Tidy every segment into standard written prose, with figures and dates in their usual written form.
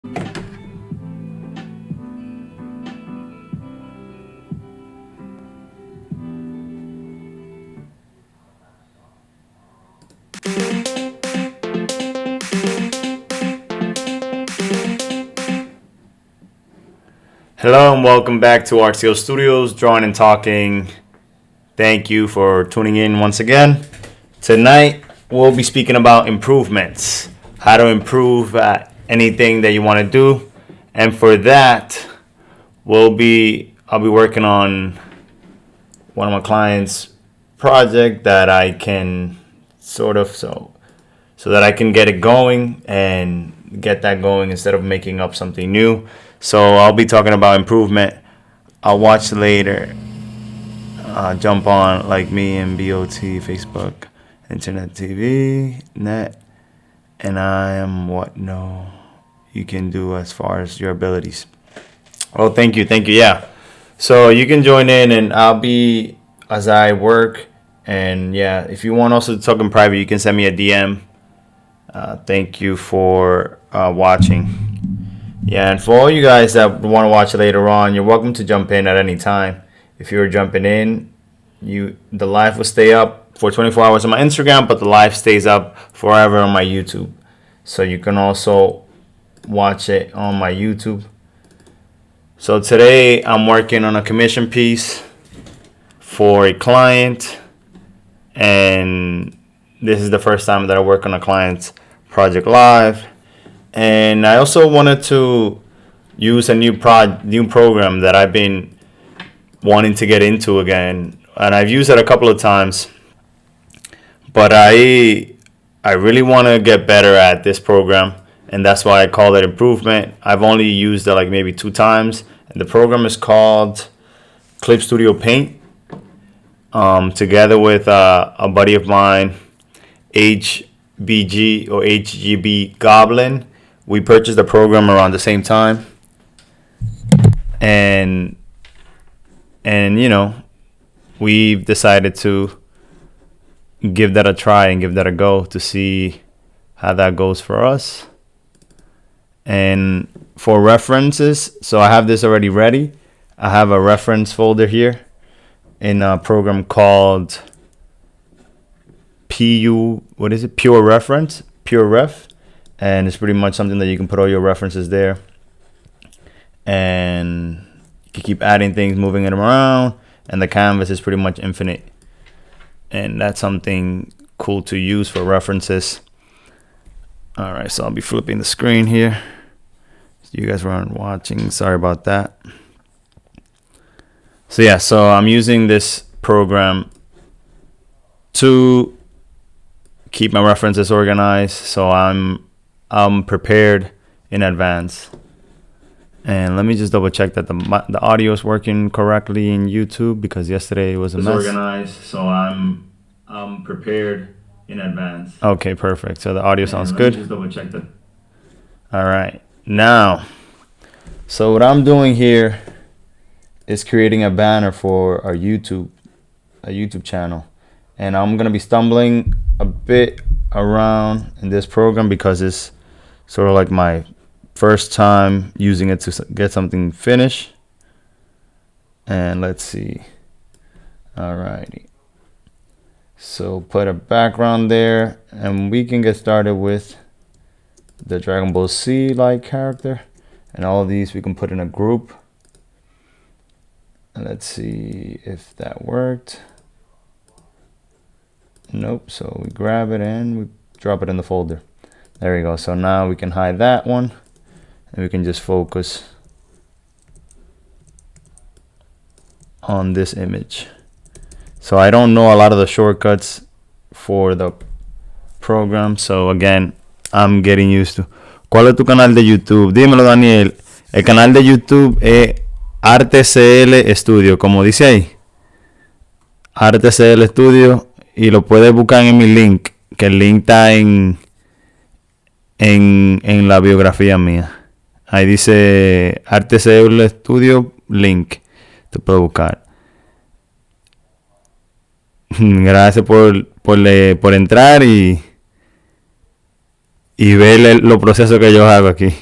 Hello and welcome back to Artclstudios, Drawing and Talking. Thank you for tuning in once again. Tonight we'll be speaking about improvements, how to improve anything that you want to do, and for that I'll be working on one of my clients' project that I can so that I can get it going and get that going instead of making up something new. So I'll be talking about improvement. I'll watch later. Jump on like me and BOT, Facebook, Internet TV, Net, and I am what no you can do as far as your abilities. Oh, thank you. Yeah. So you can join in and I'll be as I work. And yeah, if you want also to talk in private, you can send me a DM. Thank you for watching. Yeah, and for all you guys that want to watch later on, you're welcome to jump in at any time. If you're jumping in, the live will stay up for 24 hours on my Instagram, but the live stays up forever on my YouTube. So you can also watch it on my YouTube. So today I'm working on a commission piece for a client, and this is the first time that I work on a client's project live. And I also wanted to use a new program that I've been wanting to get into again, and I've used it a couple of times, but I really want to get better at this program, and that's why I call it improvement. I've only used it like maybe 2 times, and the program is called Artclstudios Paint. Together with a buddy of mine, HBG or HGB Goblin. We purchased the program around the same time, and we've decided to give that a try and give that a go to see how that goes for us. And for references, so I have this already ready. I have a reference folder here in a program called Pure Ref. And it's pretty much something that you can put all your references there. And you can keep adding things, moving it around. And the canvas is pretty much infinite. And that's something cool to use for references. All right, so I'll be flipping the screen here. You guys weren't watching. Sorry about that. So I'm using this program to keep my references organized. So I'm prepared in advance. And let me just double check that the audio is working correctly in YouTube, because yesterday it was a mess. Organized, so I'm prepared in advance. Okay, perfect. So the audio sounds good. Just double check that. All right, now, so what I'm doing here is creating a banner for our YouTube channel, and I'm gonna be stumbling a bit around in this program because it's sort of like my first time using it to get something finished. And let's see. Alrighty. So put a background there, and we can get started with the Dragon Ball Z like character. And all of these we can put in a group. And let's see if that worked. Nope. So we grab it and we drop it in the folder. There we go. So now we can hide that one, and we can just focus on this image. So I don't know a lot of the shortcuts for the program, so again, I'm getting used to. ¿Cuál es tu canal de YouTube? Dímelo, Daniel. El canal de YouTube es Artcl Studio, como dice ahí. Artcl Studio, y lo puedes buscar en mi link, que el link está en la biografía mía. Ahí dice Artcl Studio link. Te puedo buscar. Gracias por entrar y ver los procesos que yo hago aquí.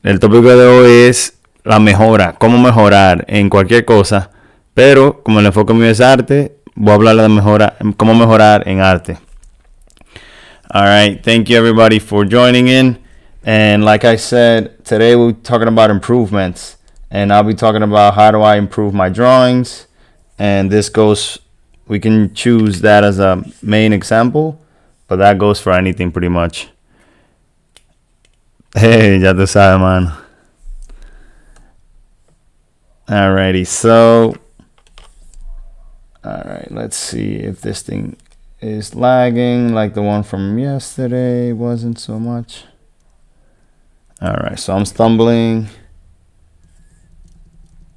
El tópico de hoy es la mejora, cómo mejorar en cualquier cosa, pero como el enfoque mío es arte, voy a hablar de cómo mejorar en arte. Alright, thank you everybody for joining in. And like I said, today we're talking about improvements. And I'll be talking about how do I improve my drawings. And this goes, we can choose that as a main example, but that goes for anything pretty much. Hey, ya tú sabes, man. Alrighty, so, alright, let's see if this thing is lagging like the one from yesterday. Wasn't so much. Alright, so I'm stumbling.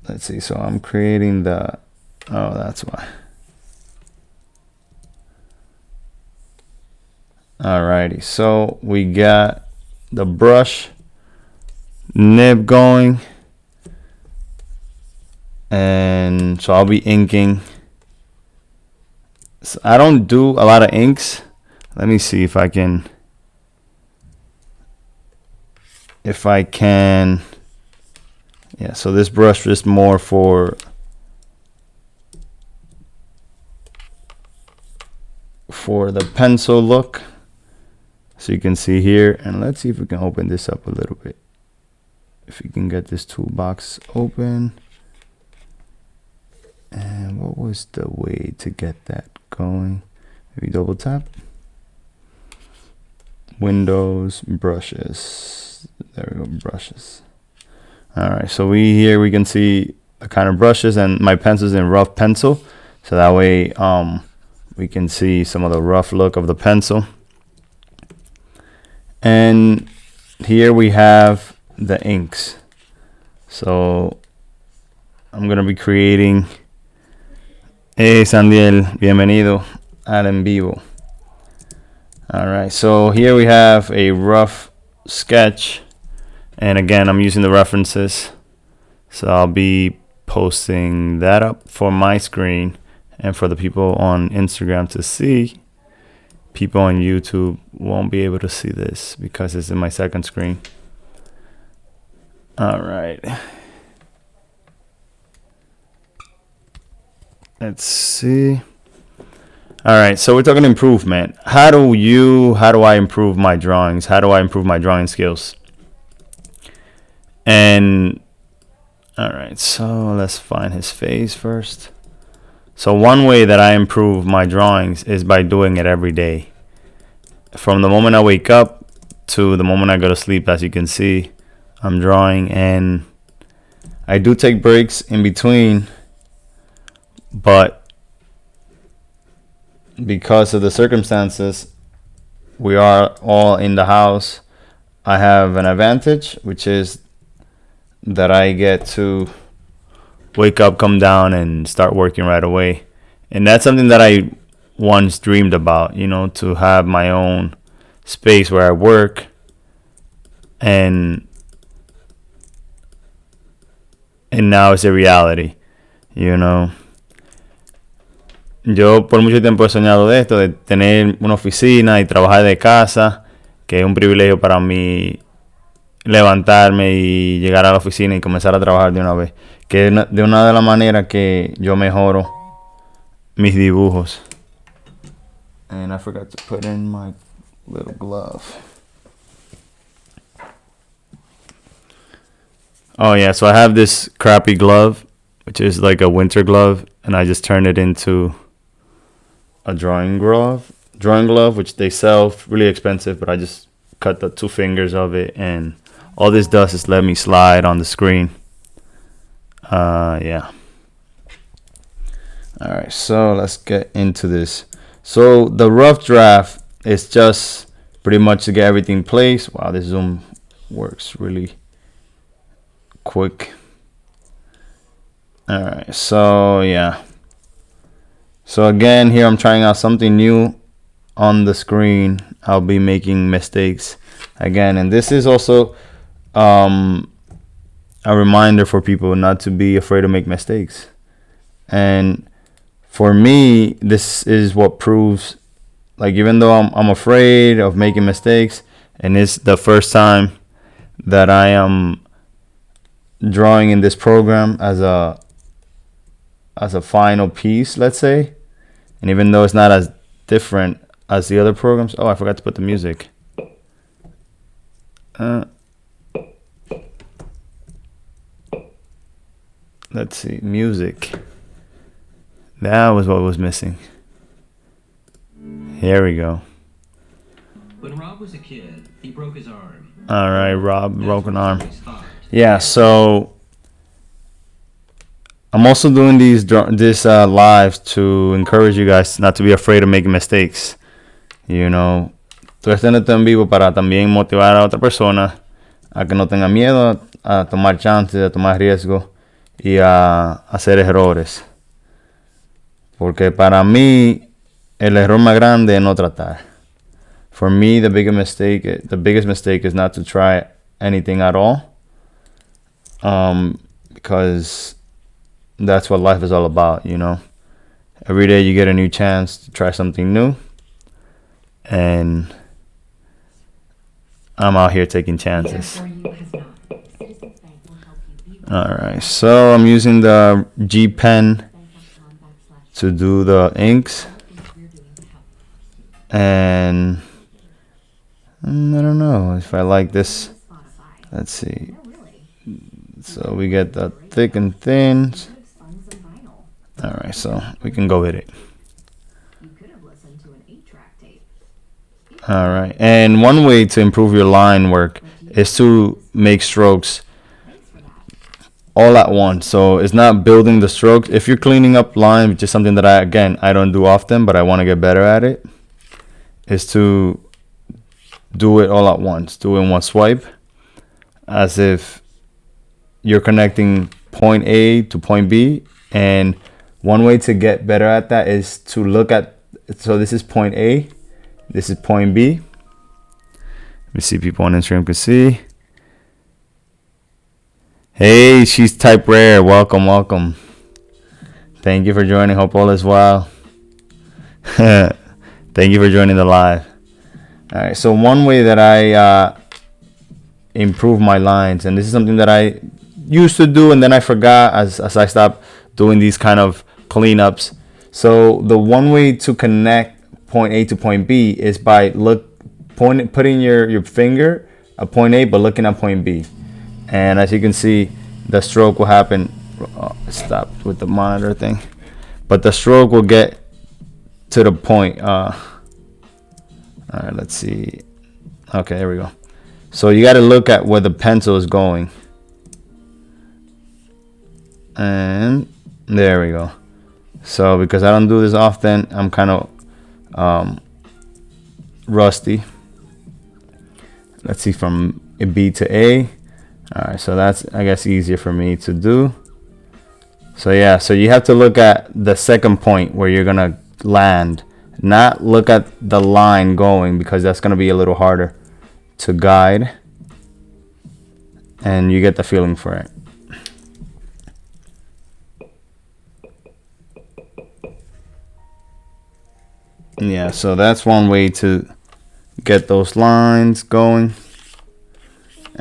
Let's see, so I'm creating oh, that's why. Alrighty, so we got the brush nib going. And so I'll be inking. So I don't do a lot of inks. Let me see if I can. Yeah, so this brush is more for the pencil look. So you can see here, and let's see if we can open this up a little bit. If you can get this toolbox open. And what was the way to get that going? Maybe double tap. Windows, brushes. There we go, brushes. Alright, so here we can see the kind of brushes, and my pencil's in rough pencil. So that way we can see some of the rough look of the pencil. And here we have the inks. So I'm going to be creating. Hey Sandiel, bienvenido al en vivo. Alright, so here we have a rough sketch. And again, I'm using the references. So I'll be posting that up for my screen and for the people on Instagram to see. People on YouTube won't be able to see this because it's in my second screen. Alright. Let's see. Alright, so we're talking improvement. How do I improve my drawings? How do I improve my drawing skills? And alright, so let's find his face first. So one way that I improve my drawings is by doing it every day. From the moment I wake up to the moment I go to sleep, as you can see, I'm drawing, and I do take breaks in between, but because of the circumstances, we are all in the house. I have an advantage, which is that I get to wake up, come down, and start working right away. And that's something that I once dreamed about, to have my own space where I work. And now it's a reality, Yo por mucho tiempo he soñado de esto, de tener una oficina y trabajar de casa, que es un privilegio para mí levantarme y llegar a la oficina y comenzar a trabajar de una vez, que es de una de las maneras que yo mejoro mis dibujos. And I forgot to put in my little glove. Oh yeah, so I have this crappy glove, which is like a winter glove, and I just turned it into a drawing glove, which they sell really expensive, but I just cut the 2 fingers of it, and all this does is let me slide on the screen. Yeah. Alright, so let's get into this. So the rough draft is just pretty much to get everything placed. Wow, this zoom works really quick. Alright, so yeah. So again, here I'm trying out something new on the screen. I'll be making mistakes again, and this is also a reminder for people not to be afraid to make mistakes. And for me, this is what proves, like, even though I'm afraid of making mistakes, and it's the first time that I am drawing in this program as a final piece, let's say. And even though it's not as different as the other programs, oh, I forgot to put the music. Let's see, music. That was what was missing. Here we go. When Rob was a kid, he broke his arm. All right, Rob, broken arm. Yeah, so I'm also doing these lives to encourage you guys not to be afraid of making mistakes. You know, estoy haciendo esto en vivo para también motivar a otra persona a que no tenga miedo a tomar chances, a tomar riesgos y a hacer errores. Porque para mí el error más grande es no tratar. For me, the biggest mistake is not to try anything at all. Because that's what life is all about, you know. Every day you get a new chance to try something new. And I'm out here taking chances. Alright, so I'm using the G pen to do the inks. And I don't know if I like this. Let's see. So we get the thick and thins. Alright, so we can go with it. Alright, and one way to improve your line work is to make strokes all at once. So it's not building the strokes. If you're cleaning up line, which is something that I don't do often, but I want to get better at it, is to do it all at once. Do it in one swipe, as if you're connecting point A to point B. And one way to get better at that is to look at, so this is point A, this is point B. Let me see if people on Instagram can see. Hey, she's type rare. Welcome. Thank you for joining. Hope all is well. Thank you for joining the live. All right, so one way that I improve my lines, and this is something that I used to do and then I forgot as I stopped doing these kind of cleanups. So the one way to connect point A to point B is by putting your finger at point A but looking at point B. And as you can see, the stroke will happen. Stop with the monitor thing. But the stroke will get to the point. All right, let's see. Okay, there we go. So you got to look at where the pencil is going. And there we go. So because I don't do this often, I'm kind of rusty. Let's see, from B to A. All right, so that's, I guess, easier for me to do. So yeah, so you have to look at the second point where you're gonna land, not look at the line going, because that's gonna be a little harder to guide, and you get the feeling for it. Yeah, so that's one way to get those lines going.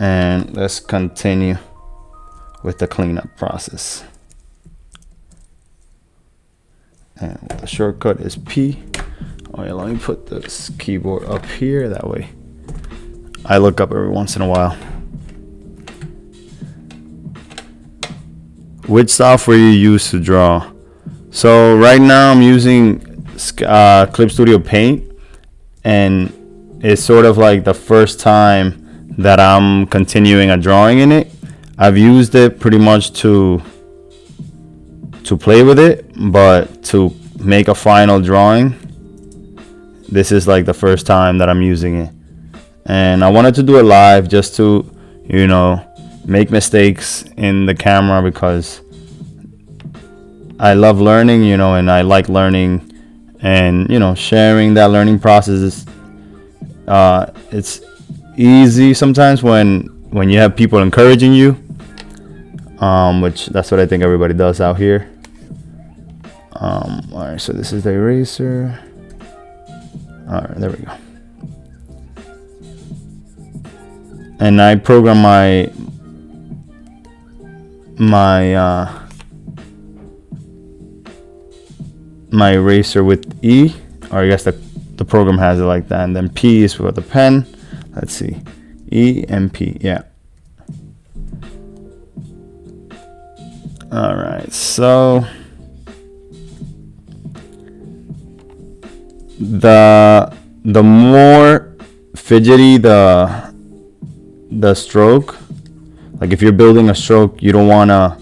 And let's continue with the cleanup process. And the shortcut is P. Oh yeah, let me put this keyboard up here, that way I look up every once in a while. Which software you use to draw? So right now I'm using Clip Studio Paint, and it's sort of like the first time that I'm continuing a drawing in it. I've used it pretty much to play with it, but to make a final drawing, this is like the first time that I'm using it. And I wanted to do it live just to, you know, make mistakes in the camera, because I love learning, you know, and I like learning, and, you know, sharing that learning process is, it's easy sometimes when you have people encouraging you, which that's what I think everybody does out here. All right, so this is the eraser. All right, there we go. and I program my eraser with E, or I guess the program has it like that, and then P is for the pen. Let's see, E and P, yeah. All right, so the more fidgety the stroke, like if you're building a stroke, you don't wanna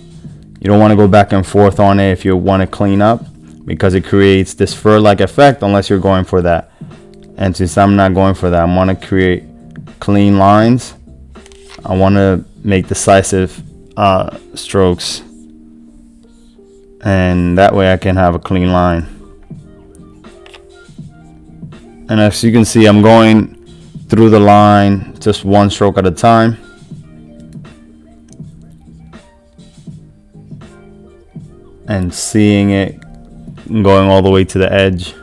go back and forth on it if you want to clean up, because it creates this fur-like effect unless you're going for that. And since I'm not going for that, I want to create clean lines. I want to make decisive strokes, and that way I can have a clean line. And as you can see, I'm going through the line just one stroke at a time. And seeing it going all the way to the edge.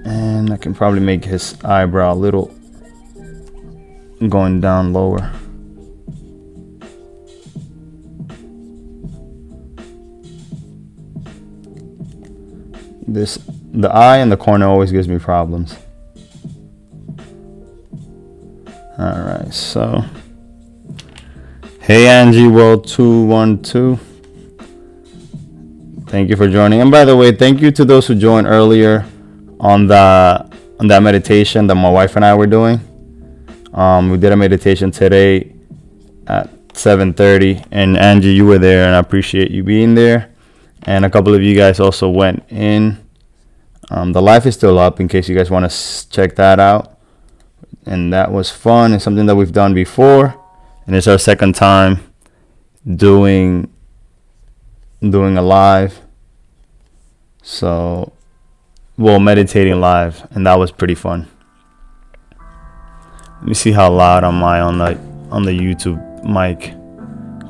And I can probably make his eyebrow a little going down lower. The eye in the corner always gives me problems. Alright, so hey Angie World 212, thank you for joining. And by the way, thank you to those who joined earlier on that meditation that my wife and I were doing. We did a meditation today at 7:30, and Angie, you were there, and I appreciate you being there. And a couple of you guys also went in. The live is still up in case you guys want to check that out. And that was fun. It's something that we've done before, and it's our second time doing a live. So, well, meditating live, and that was pretty fun. Let me see how loud am I on the YouTube mic,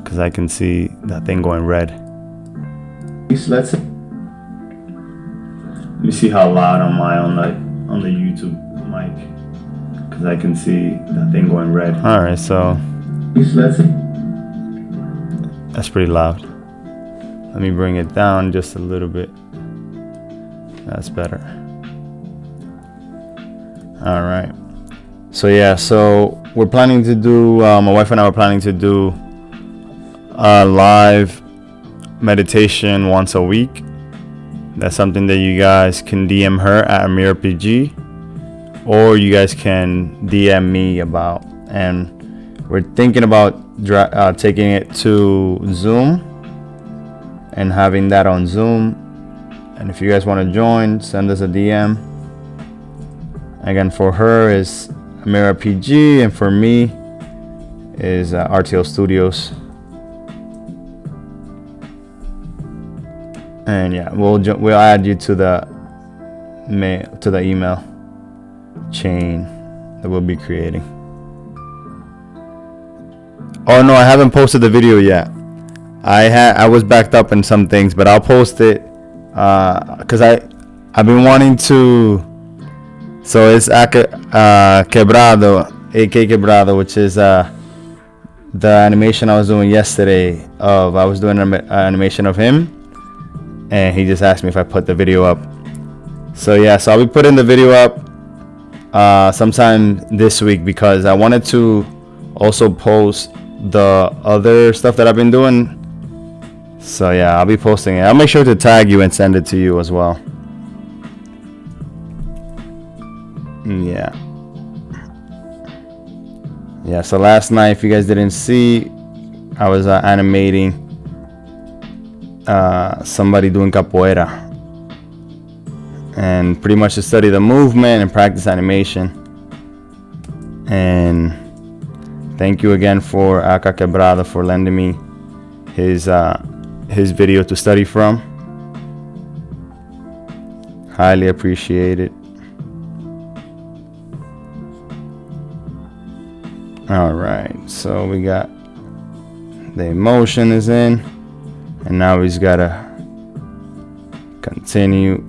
because I can see that thing going red. Let me see how loud am I on the YouTube mic, because I can see that thing going red. All right, so that's pretty loud. Let me bring it down just a little bit. That's better. All right. So yeah, so we're planning to do, my wife and I were planning to do a live meditation once a week. That's something that you guys can DM her at AmirPG, or you guys can DM me about. And we're thinking about taking it to Zoom and having that on Zoom. And if you guys want to join, send us a DM. Again, for her is AmirPG, and for me is Artclstudios. And yeah, we'll add you to the email chain that we'll be creating. Oh no, I haven't posted the video yet. I was backed up in some things, but I'll post it because I've been wanting to. So it's Quebrado, AK Quebrado, which is the animation I was doing yesterday. I was doing an animation of him, and he just asked me if I put the video up. So yeah, so I'll be putting the video up sometime this week, because I wanted to also post the other stuff that I've been doing. So yeah, I'll be posting it. I'll make sure to tag you and send it to you as well. Yeah, so last night, if you guys didn't see, I was animating somebody doing capoeira, and pretty much to study the movement and practice animation. And thank you again for Aka Quebrada for lending me his video to study from. Highly appreciate it. All right, so we got the emotion is in, and now he's got to continue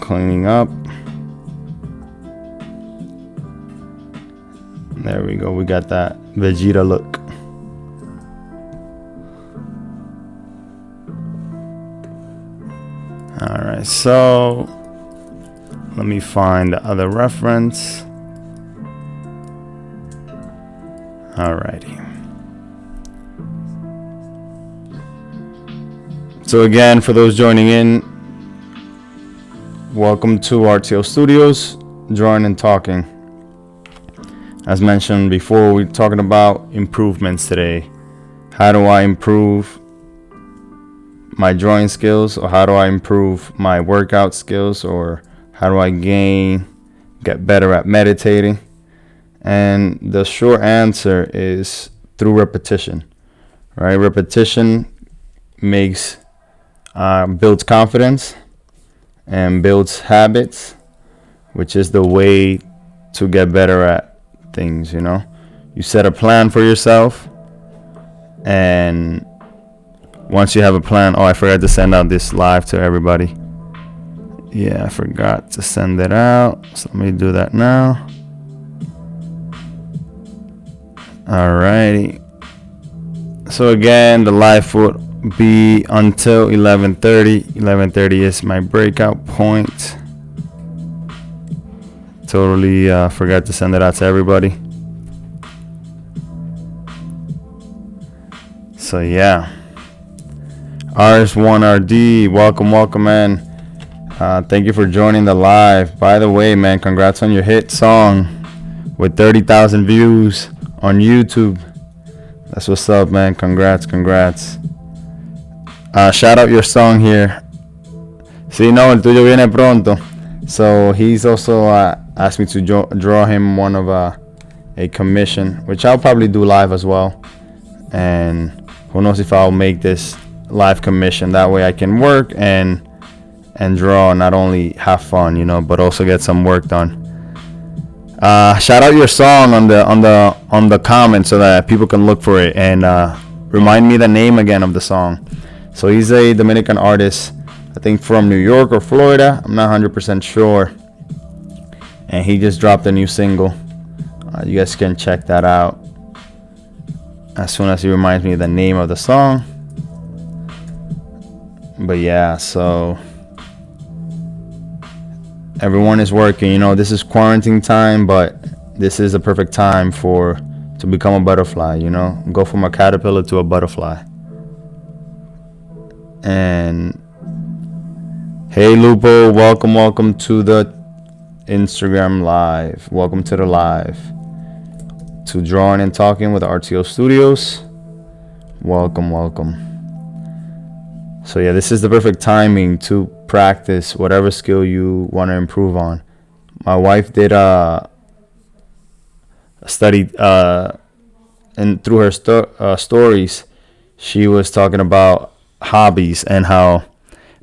cleaning up. There we go. We got that Vegeta look. All right, so let me find the other reference. Alrighty. So again, for those joining in, welcome to Artclstudios, drawing and talking. As mentioned before, we're talking about improvements today. How do I improve my drawing skills, or how do I improve my workout skills, or how do I get better at meditating? And the short answer is through repetition, right? Repetition builds confidence and builds habits, which is the way to get better at things, you know? You set a plan for yourself, and once you have a plan, I forgot to send out this live to everybody. Yeah, I forgot to send it out. So let me do that now. Alrighty. So again, the live would be until 11:30. 11:30 is my breakout point. Totally forgot to send it out to everybody. So yeah. RS1RD, welcome, man. Thank you for joining the live. By the way, man, congrats on your hit song with 30,000 views on YouTube. That's what's up, man. Congrats. Shout out your song here. Sí, no, el tuyo viene pronto. So he's also asked me to draw him one of a commission, which I'll probably do live as well. And who knows if I'll make this live commission. That way I can work and draw, not only have fun, you know, but also get some work done. Shout out your song on the comments so that people can look for it, and remind me the name again of the song. So he's a Dominican artist, I think from New York or Florida. I'm not 100% sure. And he just dropped a new single. You guys can check that out as soon as he reminds me the name of the song. But yeah, so everyone is working, you know, this is quarantine time, but this is a perfect time to become a butterfly, you know, go from a caterpillar to a butterfly. And hey Lupo, welcome to the Instagram live. Welcome to the live, to Drawing and Talking with Artclstudios. Welcome. So yeah, this is the perfect timing to practice whatever skill you want to improve on. My wife did a study, and through her stories, she was talking about hobbies and how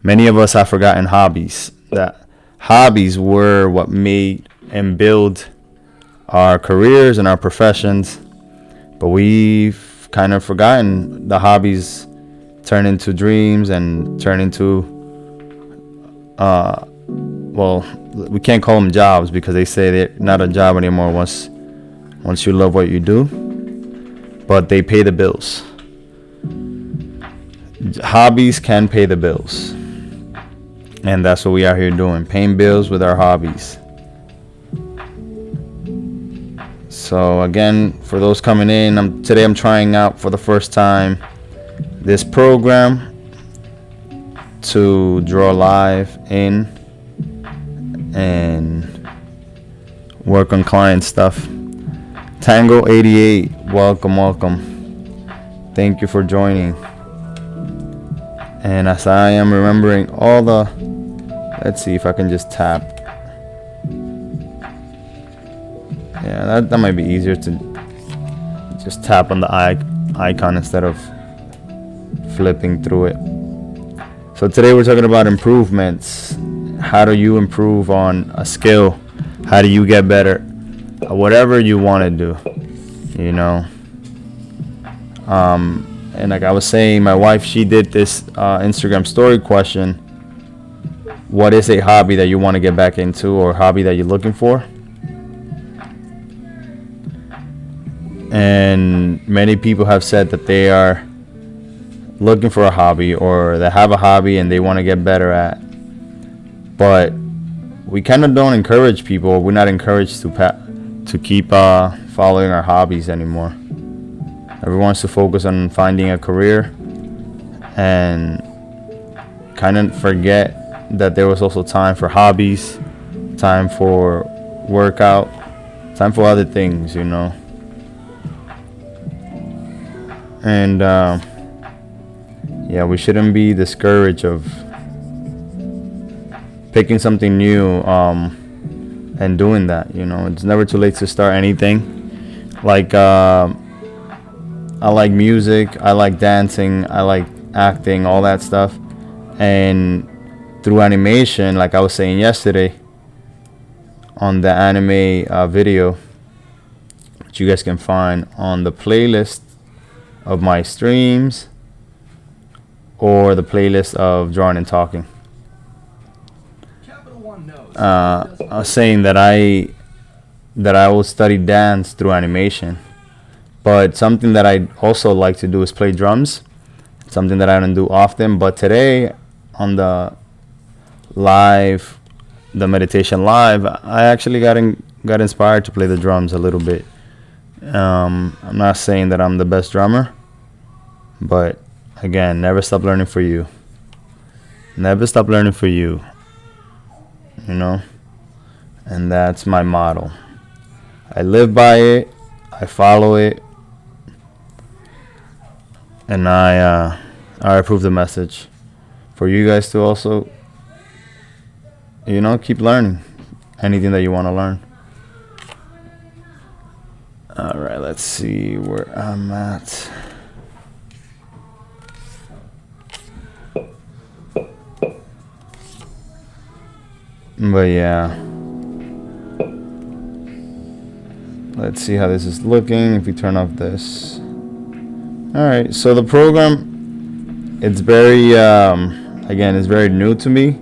many of us have forgotten hobbies. That hobbies were what made and build our careers and our professions, but we've kind of forgotten. The hobbies turn into dreams and turn into well, we can't call them jobs because they say they're not a job anymore once you love what you do, but they pay the bills. Hobbies can pay the bills, and that's what we are here doing, paying bills with our hobbies. So again, for those coming in, today I'm trying out for the first time this program to draw live in and work on client stuff. Tango 88, welcome. Thank you for joining. And as I am remembering all the, let's see if I can just tap. Yeah, that might be easier to just tap on the icon instead of flipping through it. So today we're talking about improvements. How do you improve on a skill? How do you get better at whatever you want to do, you know? And like I was saying, my wife, she did this Instagram story question. What is a hobby that you want to get back into, or hobby that you're looking for? And many people have said that they are looking for a hobby, or they have a hobby and they want to get better at. But we kind of don't encourage people. We're not encouraged to keep following our hobbies anymore. Everyone wants to focus on finding a career and kind of forget that there was also time for hobbies, time for workout, time for other things, you know. And yeah, we shouldn't be discouraged of picking something new and doing that, you know. It's never too late to start anything. Like I like music, I like dancing, I like acting, all that stuff. And through animation, like I was saying yesterday on the anime video, which you guys can find on the playlist of my streams or the playlist of drawing and talking. I was saying that I will study dance through animation, but something that I also like to do is play drums. Something that I don't do often, but today on the meditation live, I actually got inspired to play the drums a little bit. I'm not saying that I'm the best drummer, but again, never stop learning for you. Never stop learning for you. You know, and that's my motto. I live by it, I follow it, and I approve the message for you guys to also, you know, keep learning anything that you want to learn. All right, let's see where I'm at. But yeah, let's see how this is looking if we turn off this. Alright, so the program, it's very again, it's very new to me,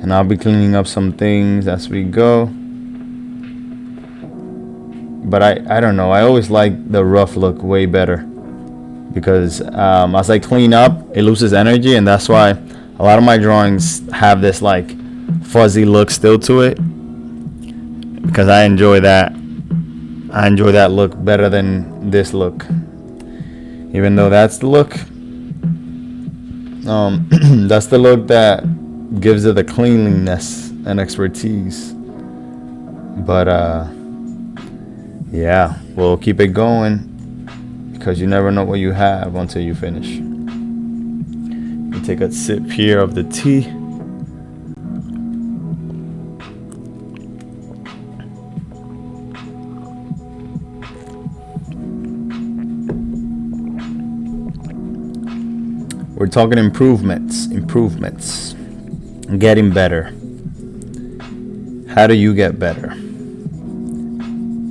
and I'll be cleaning up some things as we go. But I don't know, I always like the rough look way better, because as I clean up, it loses energy, and that's why a lot of my drawings have this like fuzzy look still to it, because I enjoy that look better than this look, even though that's the look that's the look that gives it the cleanliness and expertise. But yeah, we'll keep it going, because you never know what you have until you finish. You take a sip here of the tea. We're talking improvements, getting better. How do you get better?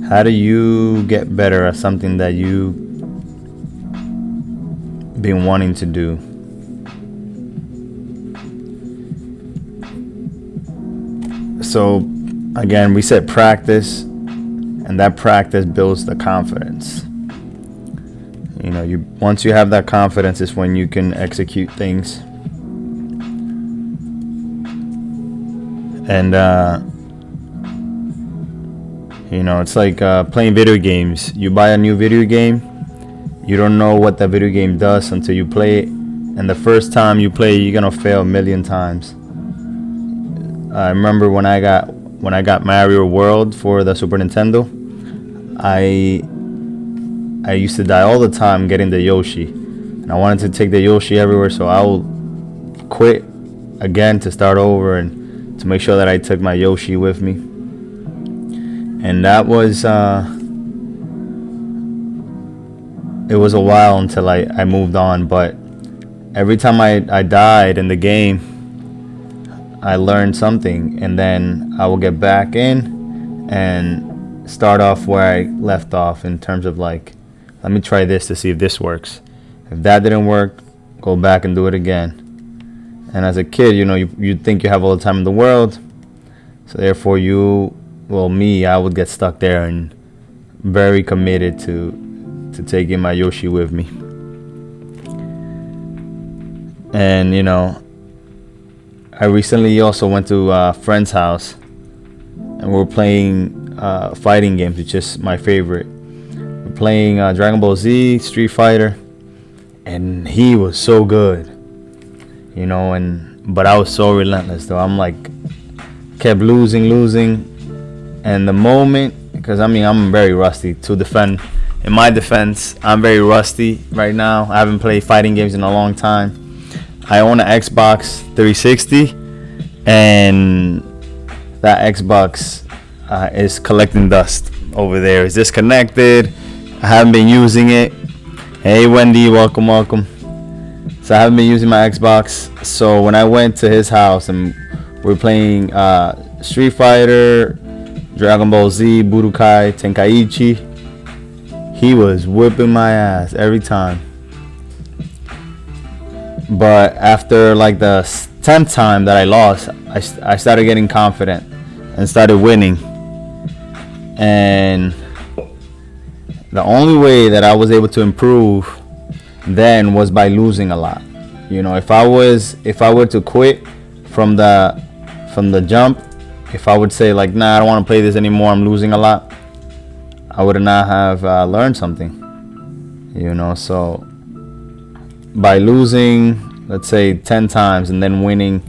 How do you get better at something that you've been wanting to do? So again, we said practice, and that practice builds the confidence. You know, once you have that confidence is when you can execute things. And you know, it's like playing video games. You buy a new video game, you don't know what that video game does until you play it, and the first time you play, you're gonna fail a million times. I remember when I got Mario World for the Super Nintendo, I used to die all the time getting the Yoshi, and I wanted to take the Yoshi everywhere, so I will quit again to start over and to make sure that I took my Yoshi with me. And that was it was a while until I moved on, but every time I died in the game, I learned something, and then I will get back in and start off where I left off, in terms of like, let me try this to see if this works. If that didn't work, go back and do it again. And as a kid, you know, you think you have all the time in the world, so therefore I would get stuck there and very committed to taking my Yoshi with me. And I recently also went to a friend's house, and we're playing fighting games, which is my favorite. We're playing Dragon Ball Z, Street Fighter, and he was so good, but I was so relentless though. I'm like, kept losing, and the moment, because I'm very rusty to defend. In my defense, I'm very rusty right now. I haven't played fighting games in a long time. I own an Xbox 360, and that Xbox is collecting dust over there. It's disconnected. I haven't been using it. Hey Wendy, welcome. So I haven't been using my Xbox. So when I went to his house and we're playing Street Fighter, Dragon Ball Z, Budokai Tenkaichi, he was whipping my ass every time. But after like the 10th time that I lost, I started getting confident and started winning. And the only way that I was able to improve then was by losing a lot. If I were to quit from the jump, if I would say like, nah, I don't want to play this anymore, I'm losing a lot, I would not have learned something. So by losing, let's say 10 times and then winning,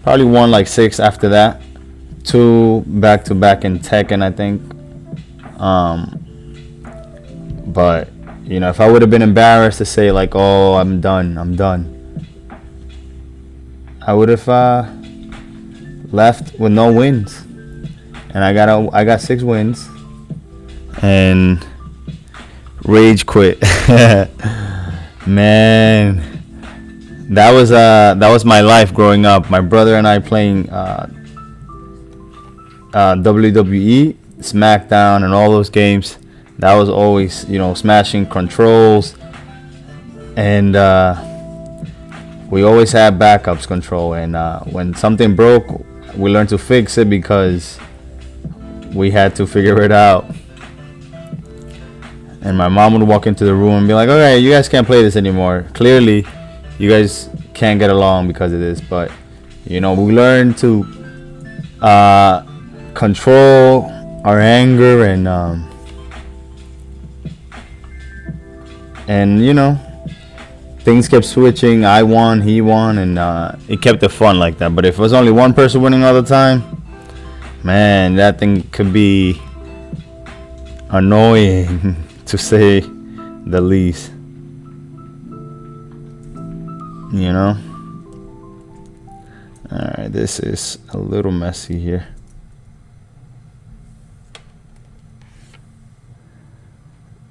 probably won like 6 after that, 2 back to back in Tekken, I think. But if I would have been embarrassed to say like, oh, I'm done, I would have left with no wins. And I got 6 wins and rage quit. Man, that was my life growing up. My brother and I playing WWE, SmackDown, and all those games. That was always, smashing controls, and we always had backups control. And when something broke, we learned to fix it because we had to figure it out. And my mom would walk into the room and be like, okay, you guys can't play this anymore. Clearly, you guys can't get along because of this. But, we learned to control our anger and things kept switching. I won, he won, and it kept it fun like that. But if it was only one person winning all the time, man, that thing could be annoying to say the least. Alright, this is a little messy here.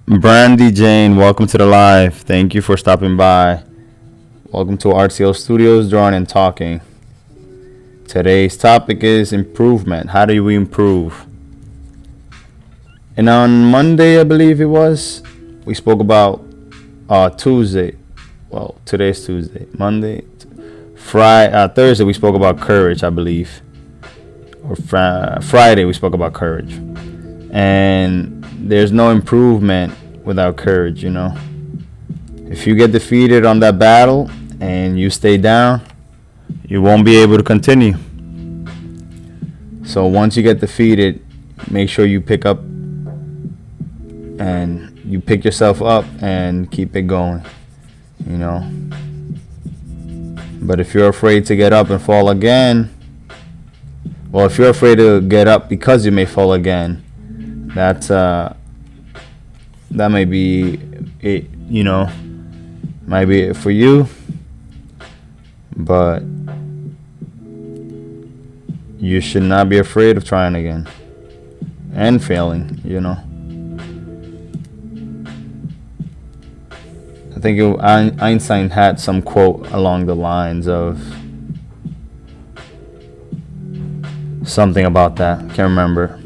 Brandy Jane, welcome to the live. Thank you for stopping by. Welcome to Artclstudios, drawing and talking. Today's topic is improvement. How do we improve? And on Monday, I believe it was, we spoke about Tuesday. Well, today's Tuesday. Monday, Thursday, we spoke about courage, I believe. Or Friday, we spoke about courage. And there's no improvement without courage, If you get defeated on that battle and you stay down, you won't be able to continue. So once you get defeated, make sure you pick yourself up and keep it going, But if you're afraid to get up and fall again, well, if you're afraid to get up because you may fall again, that may be it, might be it for you. But you should not be afraid of trying again and failing, I think Einstein had some quote along the lines of something about that. Can't remember.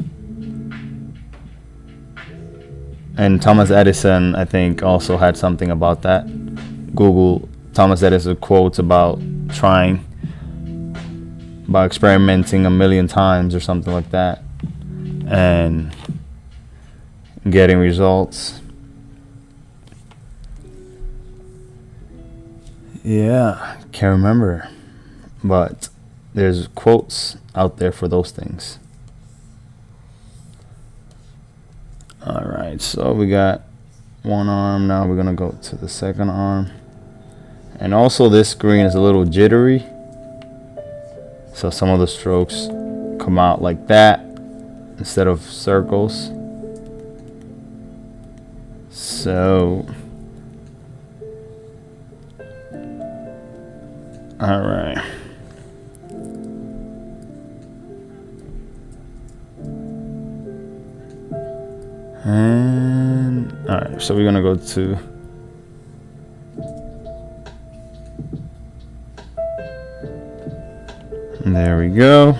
And Thomas Edison, I think, also had something about that. Google Thomas Edison quotes about trying, about experimenting 1,000,000 times or something like that. And getting results. Yeah, can't remember, but there's quotes out there for those things. Alright, so we got one arm. Now we're gonna go to the second arm. And also this screen is a little jittery, so some of the strokes come out like that instead of circles. So alright. And alright, so we're gonna go to there we go.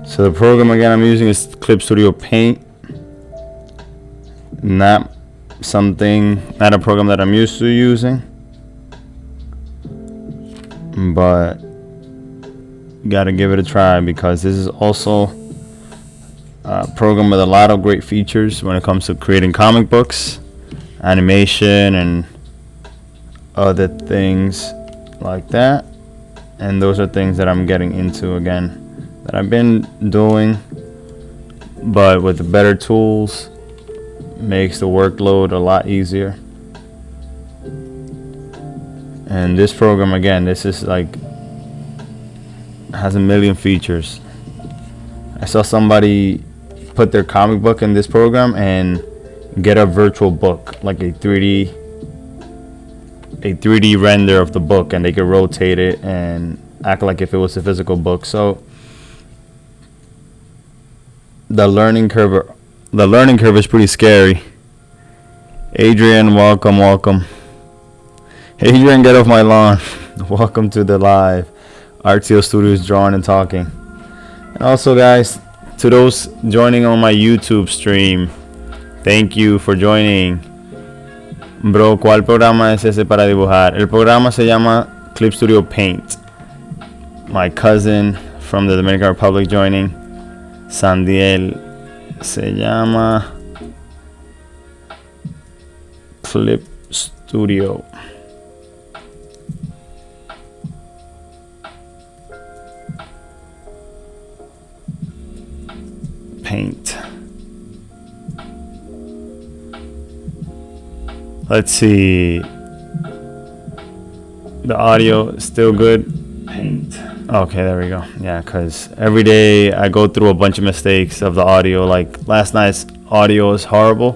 So the program again I'm using is Artclstudios Paint. Not a program that I'm used to using, but gotta give it a try because this is also a program with a lot of great features when it comes to creating comic books, animation, and other things like that. And those are things that I'm getting into again, that I've been doing, but with better tools, makes the workload a lot easier. And this program again, this is like has a million features. I saw somebody put their comic book in this program and get a virtual book, like a 3D render of the book, and they could rotate it and act like if it was a physical book. So the learning curve is pretty scary. Adrian, welcome. Adrian, get off my lawn. Welcome to the live Artclstudios drawing and talking. And also, guys, to those joining on my YouTube stream, thank you for joining. Bro, ¿cuál programa es ese para dibujar? El programa se llama Artclstudios Paint. My cousin from the Dominican Republic joining, Sandiel, se llama Artclstudios. Paint. Let's see. The audio is still good. Paint. Okay, there we go. Yeah, because every day I go through a bunch of mistakes of the audio. Like last night's audio is horrible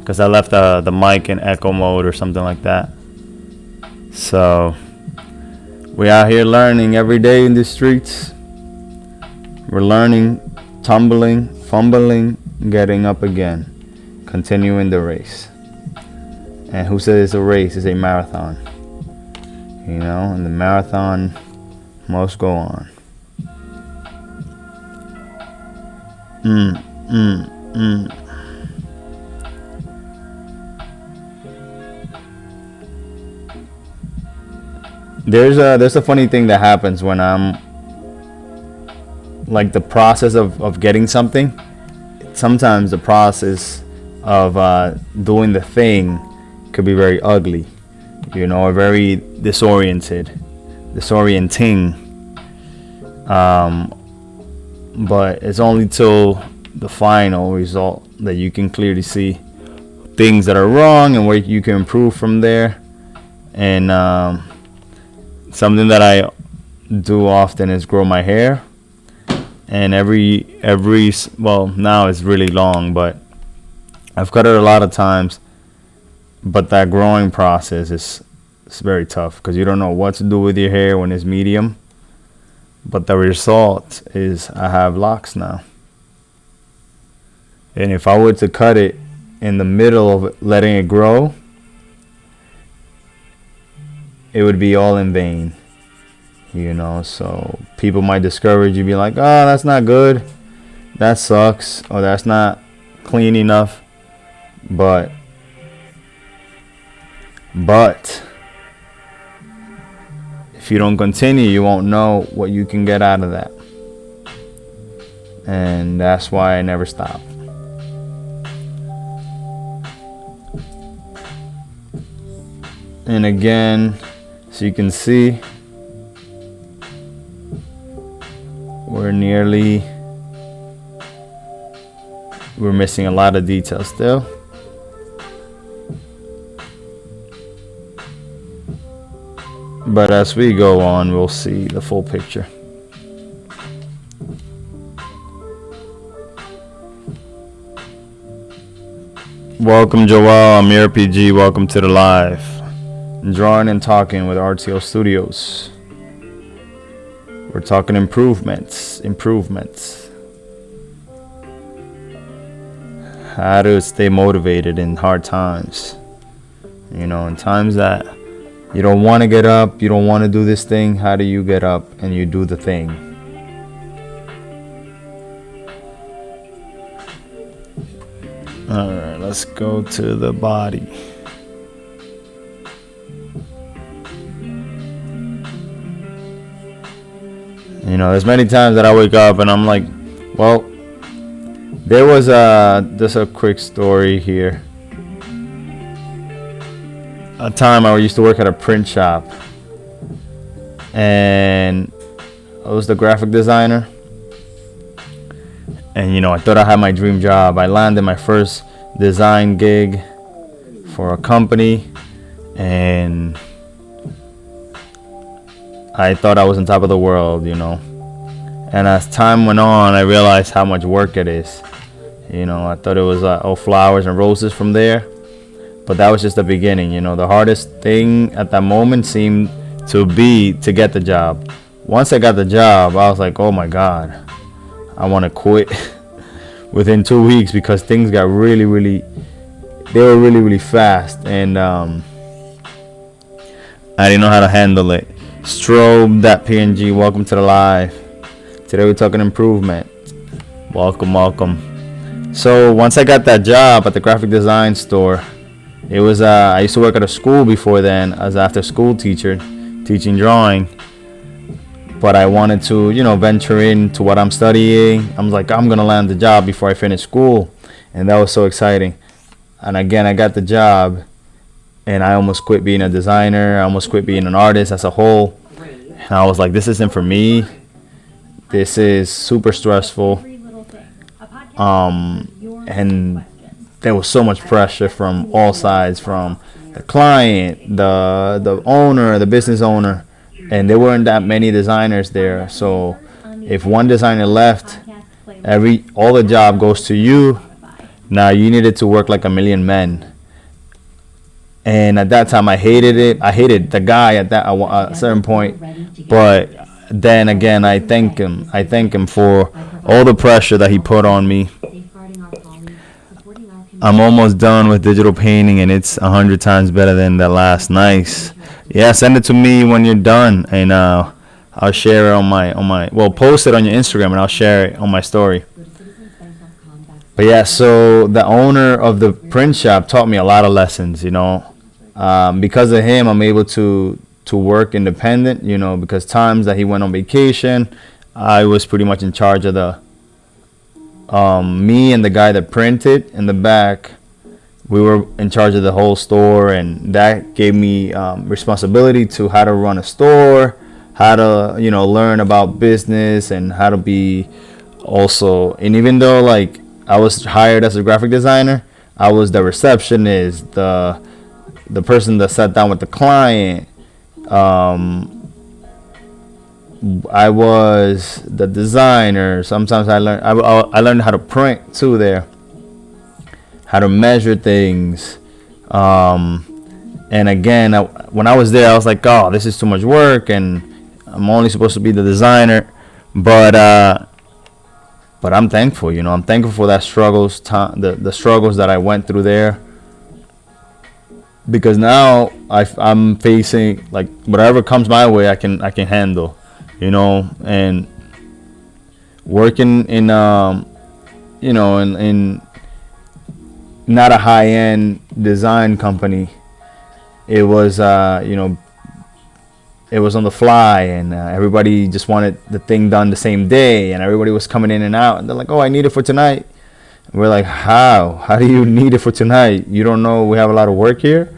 because I left the mic in echo mode or something like that. So we out here learning every day in the streets. We're learning, tumbling, fumbling, getting up again, continuing the race. And who said it's a race? It's a marathon. You know, and the marathon must go on. There's a funny thing that happens when I'm like the process of getting something. Sometimes the process of doing the thing could be very ugly, you know, or very disorienting. But it's only till the final result that you can clearly see things that are wrong and where you can improve from there. And something that I do often is grow my hair. And well, now it's really long, but I've cut it a lot of times. But that growing process is very tough because you don't know what to do with your hair when it's medium. But the result is I have locks now. And if I were to cut it in the middle of letting it grow, it would be all in vain. You know, so people might discourage you, be like, oh, that's not good. that sucks, or that's not clean enough. But if you don't continue, you won't know what you can get out of that. And that's why I never stop. And again, so you can see, we're missing a lot of details still. But as we go on, we'll see the full picture. Welcome, Joel. I'm your RPG. Welcome to the live. Drawing and talking with Artclstudios. We're talking improvements. How to stay motivated in hard times. In times that you don't want to get up, you don't want to do this thing. How do you get up and you do the thing? Alright, let's go to the body. There's many times that I wake up and I'm like, well, there was just a quick story here. A time I used to work at a print shop, and I was the graphic designer. And I thought I had my dream job. I landed my first design gig for a company, and I thought I was on top of the world, And as time went on, I realized how much work it is. I thought it was all flowers and roses from there. But that was just the beginning. The hardest thing at that moment seemed to be to get the job. Once I got the job, I was like, oh my God, I want to quit within 2 weeks, because things got really fast. And I didn't know how to handle it. Strobe.png, welcome to the live. Today we're talking improvement. Welcome. So once I got that job at the graphic design store, it was I used to work at a school before then as an after school teacher, teaching drawing. But I wanted to, venture into what I'm studying. I was like, I'm gonna land the job before I finish school, and that was so exciting. And again, I got the job, and I almost quit being a designer. I almost quit being an artist as a whole. And I was like, this isn't for me. This is super stressful. And there was so much pressure from all sides, from the client, the owner, the business owner, and there weren't that many designers there. So if one designer left, all the job goes to you. Now you needed to work like a million men. And at that time, I hated it. I hated the guy at a certain point. But then again, I thank him. I thank him for all the pressure that he put on me. I'm almost done with digital painting, and it's 100 times better than the last. Nice. Yeah, send it to me when you're done, and I'll share it on my post it on your Instagram, and I'll share it on my story. But yeah, so the owner of the print shop taught me a lot of lessons. Because of him, I'm able to work independent. Because times that he went on vacation, I was pretty much in charge of the. Me and the guy that printed in the back, we were in charge of the whole store, and that gave me responsibility to how to run a store, how to learn about business, and how to be also. And even though like I was hired as a graphic designer, I was the receptionist, the person that sat down with the client. I was the designer. Sometimes I learned how to print too there, how to measure things. And again, when I was there, I was like, oh, this is too much work, and I'm only supposed to be the designer. But I'm thankful, I'm thankful for that struggles, the struggles that I went through there. Because now I'm facing like whatever comes my way, I can handle. And working in in not a high-end design company. It was it was on the fly, and everybody just wanted the thing done the same day, and everybody was coming in and out, and they're like, oh, I need it for tonight. And we're like, how do you need it for tonight? You don't know we have a lot of work here.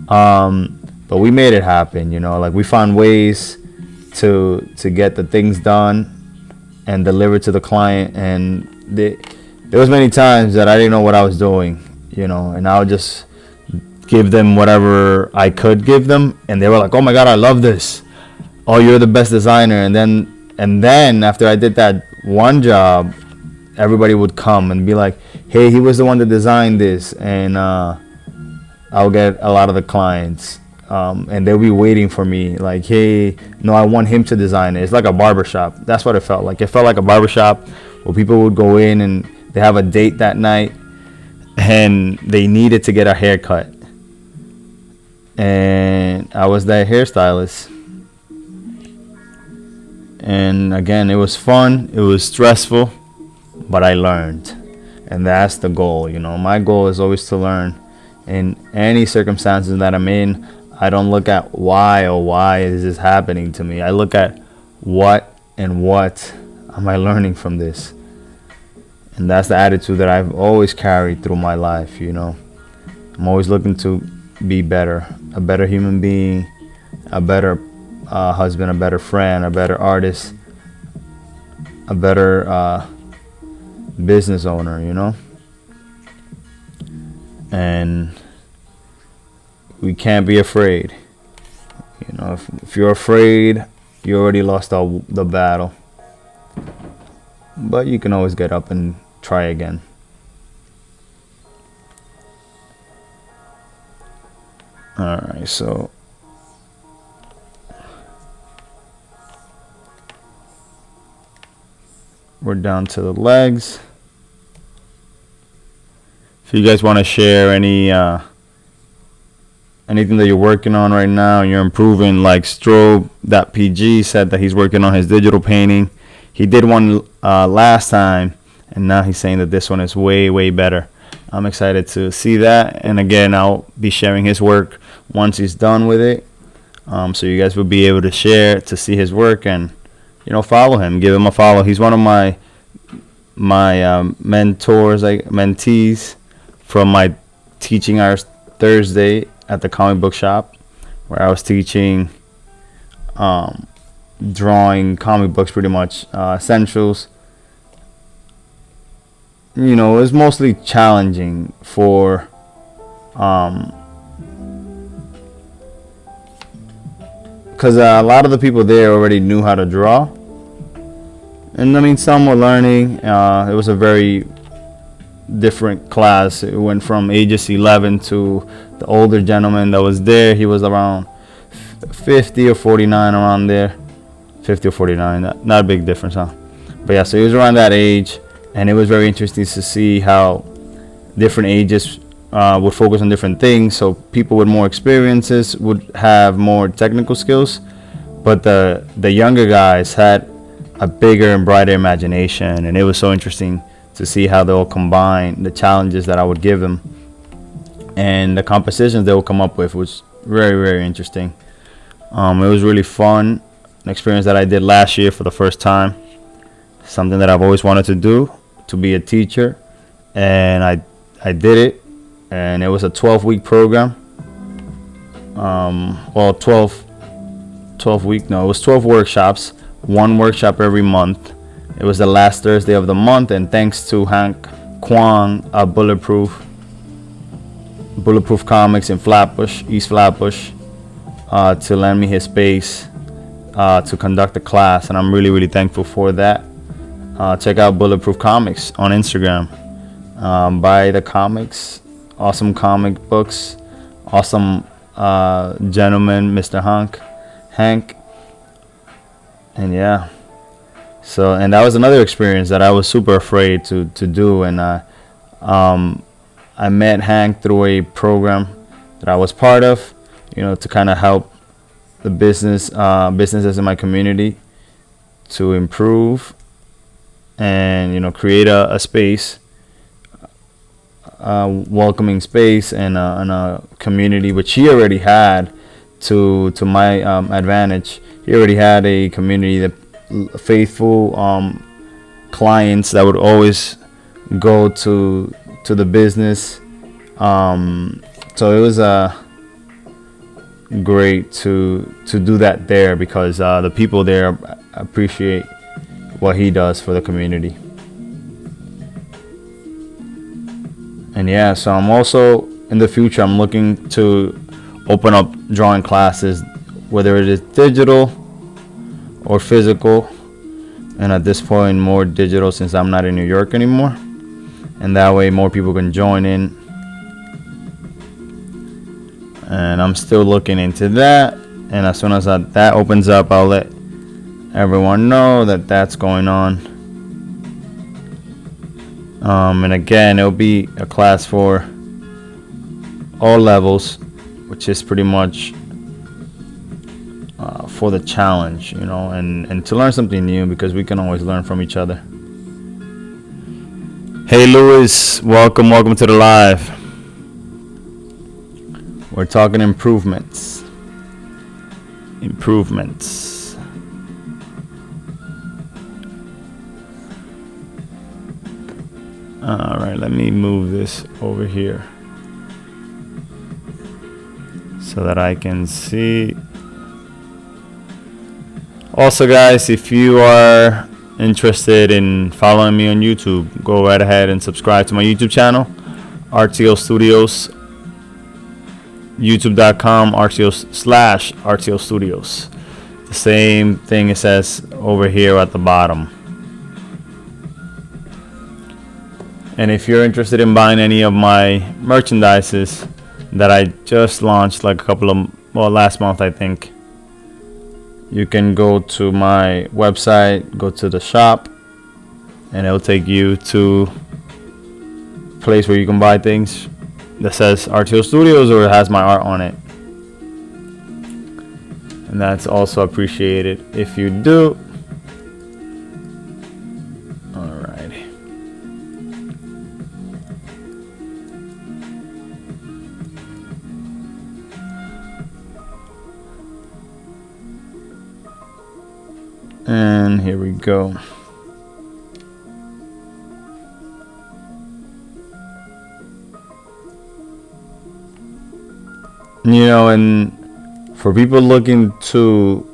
But we made it happen. Like, we found ways to get the things done and delivered to the client. And there was many times that I didn't know what I was doing, and I would just give them whatever I could give them, and they were like, oh my god, I love this. Oh, you're the best designer. And then after I did that one job, everybody would come and be like, hey, he was the one that designed this. And I'll get a lot of the clients, and they'll be waiting for me like, hey, no, I want him to design it. It's like a barbershop. That's what it felt like. It felt like a barbershop where people would go in and they have a date that night and they needed to get a haircut, and I was that hairstylist. And again, it was fun, it was stressful, but I learned. And that's the goal. My goal is always to learn. In any circumstances that I'm in, I don't look at why is this happening to me. I look at what am I learning from this. And that's the attitude that I've always carried through my life. I'm always looking to be better, a better human being, a better husband, a better friend, a better artist, a better business owner, and we can't be afraid. If you're afraid, you already lost the battle, but you can always get up and try again. Alright, so we're down to the legs. If you guys want to share anything that you're working on right now and you're improving, like Strobe.pg said that he's working on his digital painting. He did one last time, and now he's saying that this one is way, way better. I'm excited to see that, and again, I'll be sharing his work once he's done with it, so you guys will be able to share, to see his work, and follow him, give him a follow. He's one of my mentees from my Teaching Hours Thursday at the comic book shop, where I was teaching drawing comic books, pretty much essentials. It was mostly challenging for because a lot of the people there already knew how to draw, and some were learning. It was a very different class. It went from ages 11 to the older gentleman that was there. He was around 50 or 49, around there. 50 or 49, not a big difference, huh? But yeah, so he was around that age, and it was very interesting to see how different ages would focus on different things. So people with more experiences would have more technical skills, but the younger guys had a bigger and brighter imagination, and it was so interesting to see how they'll combine the challenges that I would give them and the compositions they will come up with, was very, very interesting. It was really fun, an experience that I did last year for the first time, something that I've always wanted to do, to be a teacher, and I did it, and it was a 12-week program. Well, 12 week, no, it was 12 workshops, one workshop every month. It was the last Thursday of the month, and thanks to Hank Kwong of Bulletproof Comics in Flatbush, East Flatbush, to lend me his space to conduct the class, and I'm really, really thankful for that. Check out Bulletproof Comics on Instagram. Buy the comics, awesome comic books, awesome gentleman, Mr. Hank, and yeah. So, and that was another experience that I was super afraid to do, and I met Hank through a program that I was part of, to kind of help the businesses in my community to improve and create a space welcoming space and a community, which he already had. To my advantage, he already had a community that faithful clients that would always go to the business. So it was great to do that there, because the people there appreciate what he does for the community. And yeah, so I'm also in the future, I'm looking to open up drawing classes, whether it is digital or physical, and at this point more digital, since I'm not in New York anymore, and that way more people can join in. And I'm still looking into that, and as soon as that opens up, I'll let everyone know that that's going on. And again, it'll be a class for all levels, which is pretty much for the challenge, and to learn something new, because we can always learn from each other. Hey Louis, welcome to the live. We're talking improvements. All right, let me move this over here so that I can see. Also, guys, if you are interested in following me on YouTube, go right ahead and subscribe to my YouTube channel, Artclstudios, youtube.com/Artclstudios. The same thing it says over here at the bottom. And if you're interested in buying any of my merchandises that I just launched like last month, I think, you can go to my website, go to the shop, and it'll take you to a place where you can buy things that says Artclstudios or it has my art on it. And that's also appreciated if you do. And here we go. And for people looking to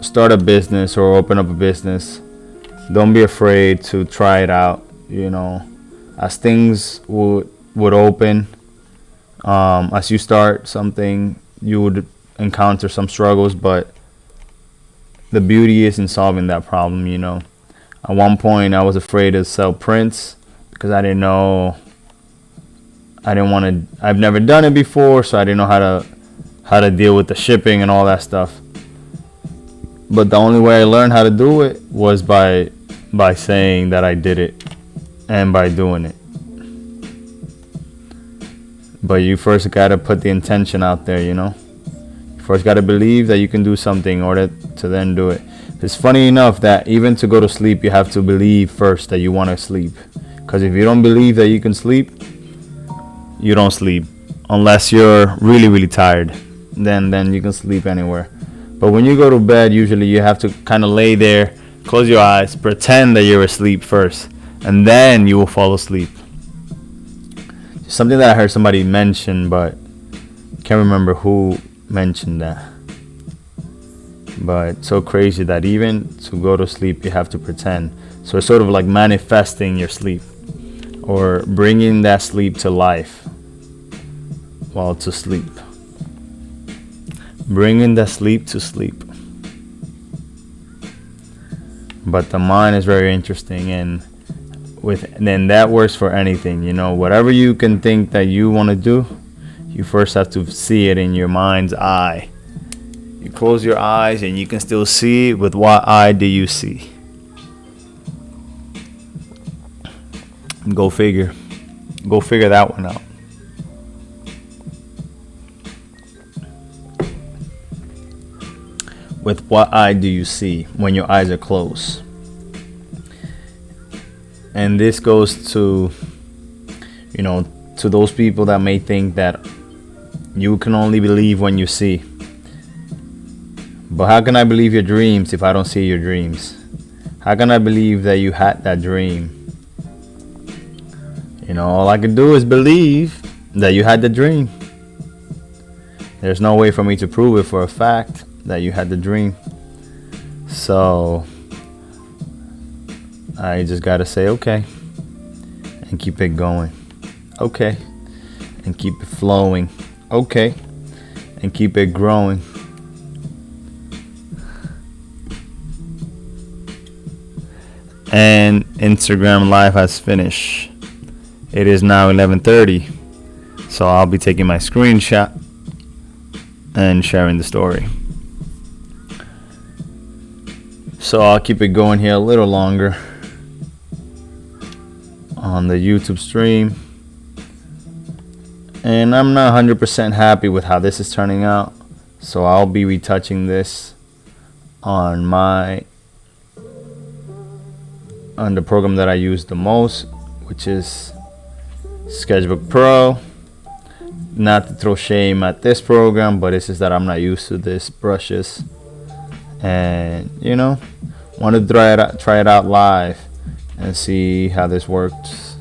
start a business or open up a business, don't be afraid to try it out. As things would open, as you start something, you would encounter some struggles, but the beauty is in solving that problem. At one point I was afraid to sell prints because I've never done it before, so I didn't know how to deal with the shipping and all that stuff. But the only way I learned how to do it was by saying that I did it and by doing it. But you first got to put the intention out there, You first got to believe that you can do something in order to then do it. It's funny enough that even to go to sleep, you have to believe first that you want to sleep. Because if you don't believe that you can sleep, you don't sleep. Unless you're really, really tired. Then you can sleep anywhere. But when you go to bed, usually you have to kind of lay there, close your eyes, pretend that you're asleep first, and then you will fall asleep. Something that I heard somebody mention, but can't remember who mentioned that. But so crazy that even to go to sleep you have to pretend. So it's sort of like manifesting your sleep, or bringing that sleep to life while to sleep. Bringing that sleep to sleep. But the mind is very interesting, and then that works for anything. Whatever you can think that you want to do, you first have to see it in your mind's eye. You close your eyes and you can still see. With what eye do you see? Go figure that one out. With what eye do you see when your eyes are closed? And this goes to, to those people that may think that you can only believe when you see. But how can I believe your dreams if I don't see your dreams? How can I believe that you had that dream? You know, all I can do is believe that you had the dream. There's no way for me to prove it for a fact that you had the dream. So I just gotta say okay and keep it going. Okay, and keep it flowing. Okay, and keep it growing. And Instagram Live has finished. It is now 11:30, so I'll be taking my screenshot and sharing the story. So I'll keep it going here a little longer on the YouTube stream. And I'm not 100% happy with how this is turning out, so I'll be retouching this on the program that I use the most, which is Sketchbook Pro. Not to throw shame at this program, but it's just that I'm not used to this brushes, and you know, want to try it out live and see how this works.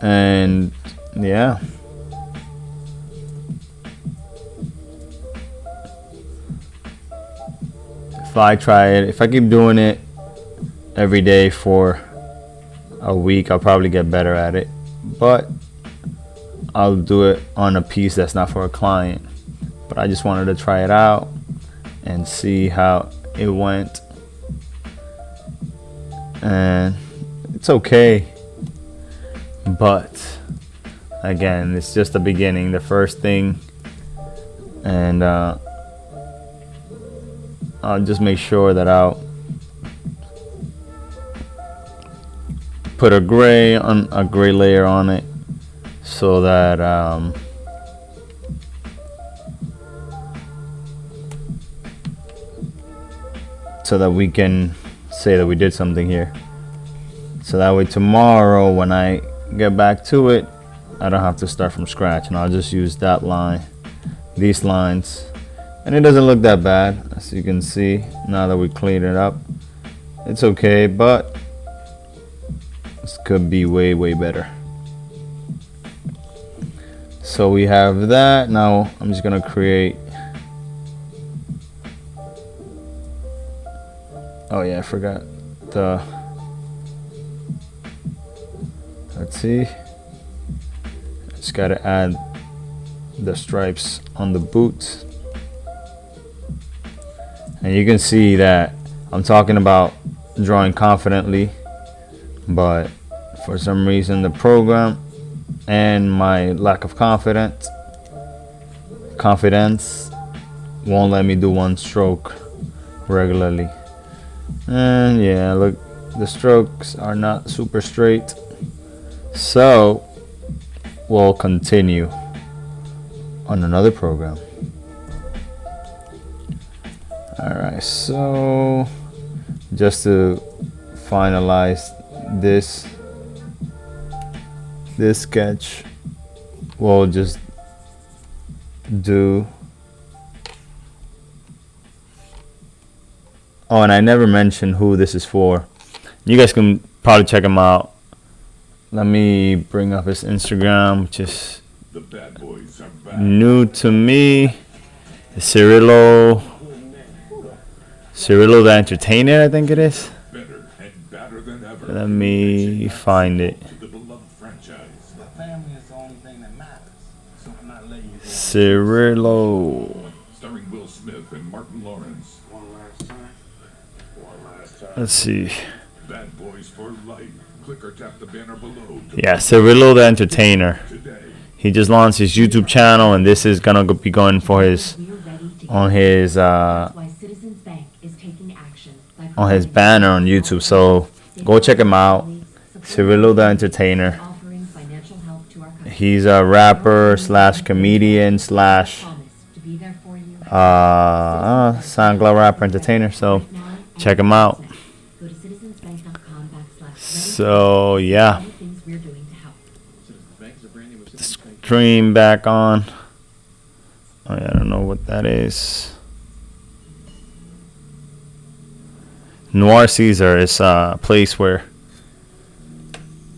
And yeah, if I keep doing it every day for a week, I'll probably get better at it. But I'll do it on a piece that's not for a client. But I just wanted to try it out and see how it went. And it's okay. But again, it's just the beginning, the first thing. And I'll just make sure that I'll put a gray layer on it, so that we can say that we did something here. So that way tomorrow when I get back to it, I don't have to start from scratch, and I'll just use that line, these lines, and it doesn't look that bad, as you can see. Now that we cleaned it up, it's okay, but this could be way better. So we have that. Now I'm just gonna create, oh yeah, I forgot the, let's see, just gotta add the stripes on the boots. And you can see that I'm talking about drawing confidently, but for some reason the program and my lack of confidence won't let me do one stroke regularly. And yeah, look, the strokes are not super straight, so we'll continue on another program. Alright, so just to finalize this sketch, we'll just do, oh, and I never mentioned who this is for. You guys can probably check him out. Let me bring up his Instagram, which is new to me. Cirillo the Entertainer, I think it is. Let me find it. Cirillo. Starring Will Smith and Martin Lawrence. Let's see. Bad Boys for Life. Click or tap the banner below. Yeah, Cirillo the Entertainer. He just launched his YouTube channel, and this is gonna be going for his on his banner on YouTube. So go check him out, Cirillo the Entertainer. He's a rapper / comedian / SoundCloud rapper entertainer. So check him out. So yeah, the stream back on. Oh yeah, I don't know what that is. Noir Caesar is a place where,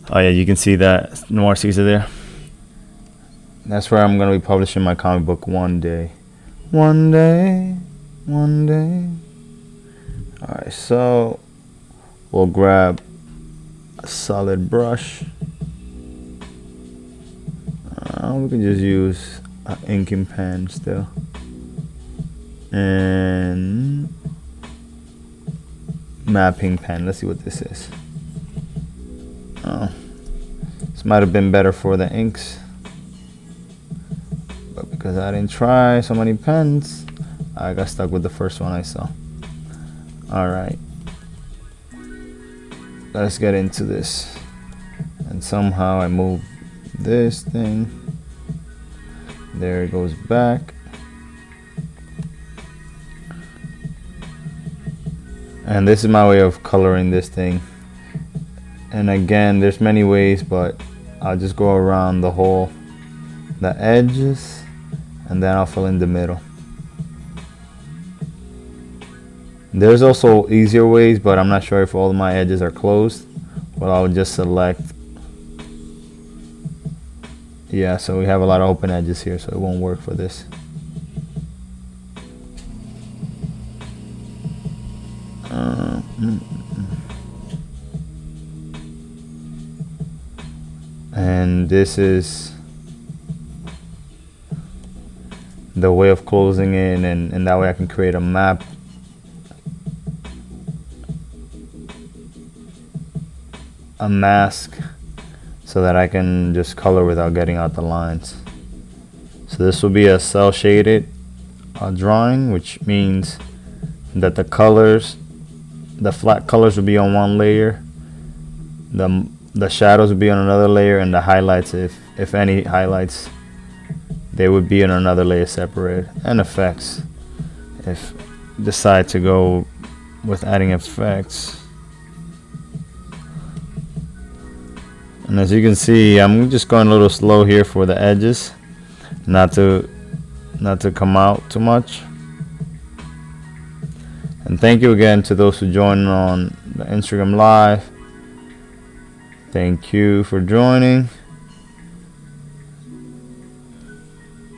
oh yeah, you can see that Noir Caesar there. That's where I'm gonna be publishing my comic book one day. One day, one day. Alright, so we'll grab a solid brush. We can just use an inking pen still. And mapping pen. Let's see what this is. Oh, this might have been better for the inks, but because I didn't try so many pens, I got stuck with the first one I saw. Alright, let's get into this. And somehow I move this thing. There it goes back. And this is my way of coloring this thing. And again, there's many ways, but I'll just go around the edges, and then I'll fill in the middle. There's also easier ways, but I'm not sure if all of my edges are closed. Well, I'll just select. Yeah, so we have a lot of open edges here, so it won't work for this. And this is the way of closing in, and that way I can create a map. A mask, so that I can just color without getting out the lines. So this will be a cell shaded drawing, which means that the colors, the flat colors will be on one layer, the shadows will be on another layer, and the highlights, if any highlights, they would be in another layer separate. And effects, if you decide to go with adding effects. And as you can see, I'm just going a little slow here for the edges, not to come out too much. And thank you again to those who joined on the Instagram Live. Thank you for joining.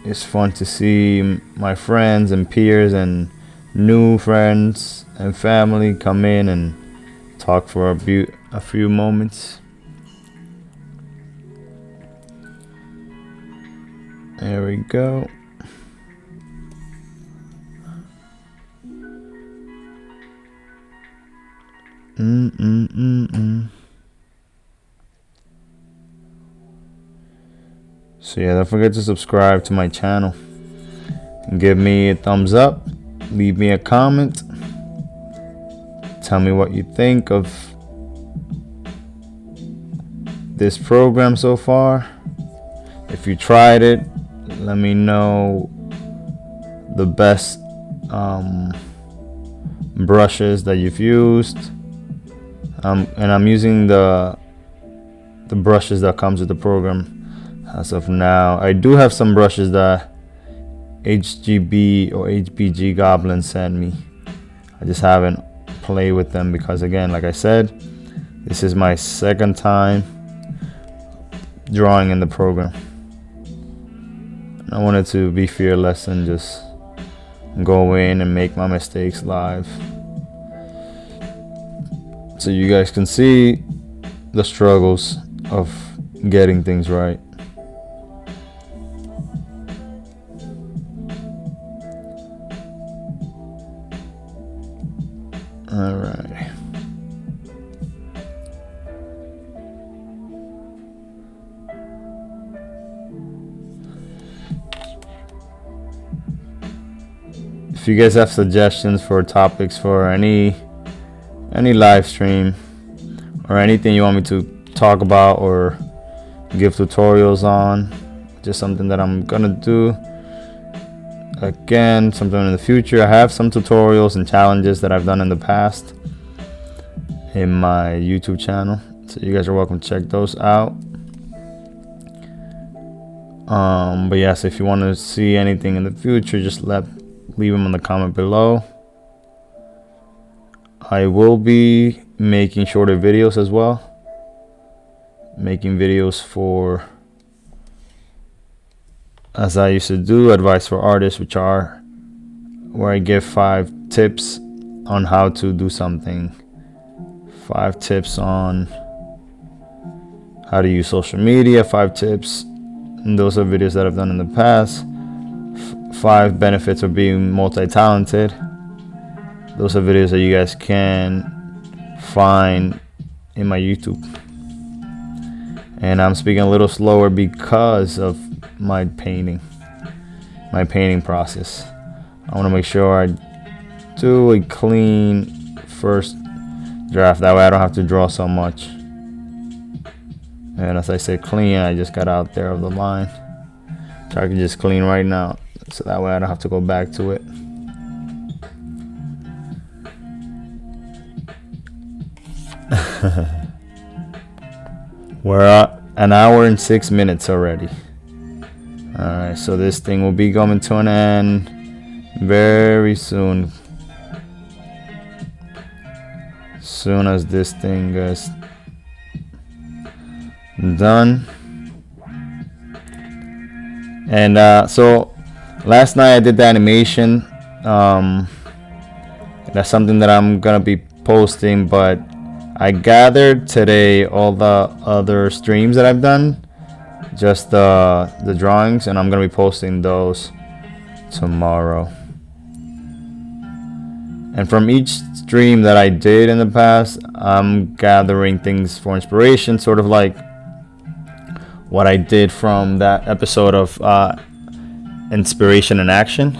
It's fun to see my friends and peers and new friends and family come in and talk for a few moments. There we go. So yeah, don't forget to subscribe to my channel and give me a thumbs up. Leave me a comment. Tell me what you think of this program so far. If you tried it, let me know the best brushes that you've used. And I'm using the brushes that comes with the program as of now. I do have some brushes that HGB or HBG Goblin sent me. I just haven't played with them because, again, like I said, this is my second time drawing in the program. I wanted to be fearless and just go in and make my mistakes live, so you guys can see the struggles of getting things right. All right. If you guys have suggestions for topics for any live stream or anything you want me to talk about or give tutorials on, just something that I'm gonna do again sometime in the future. I have some tutorials and challenges that I've done in the past in my YouTube channel, so you guys are welcome to check those out. But yes, if you want to see anything in the future, just leave them in the comment below. I will be making shorter videos as well. Making videos for, as I used to do, advice for artists, which are where I give 5 tips on how to do something. 5 tips on how to use social media, 5 tips. And those are videos that I've done in the past. 5 benefits of being multi-talented. Those are videos that you guys can find in my YouTube. And I'm speaking a little slower because of my painting process. I want to make sure I do a clean first draft. That way I don't have to draw so much. And as I say clean, I just got out there of the line. So I can just clean right now. So that way I don't have to go back to it. We're at 1 hour and 6 minutes already. Alright, so this thing will be coming to an end very soon. Soon as this thing gets done. And so last night I did the animation. That's something that I'm gonna be posting, but I gathered today all the other streams that I've done, just the drawings, and I'm gonna be posting those tomorrow. And from each stream that I did in the past, I'm gathering things for inspiration, sort of like what I did from that episode of Inspiration in Action,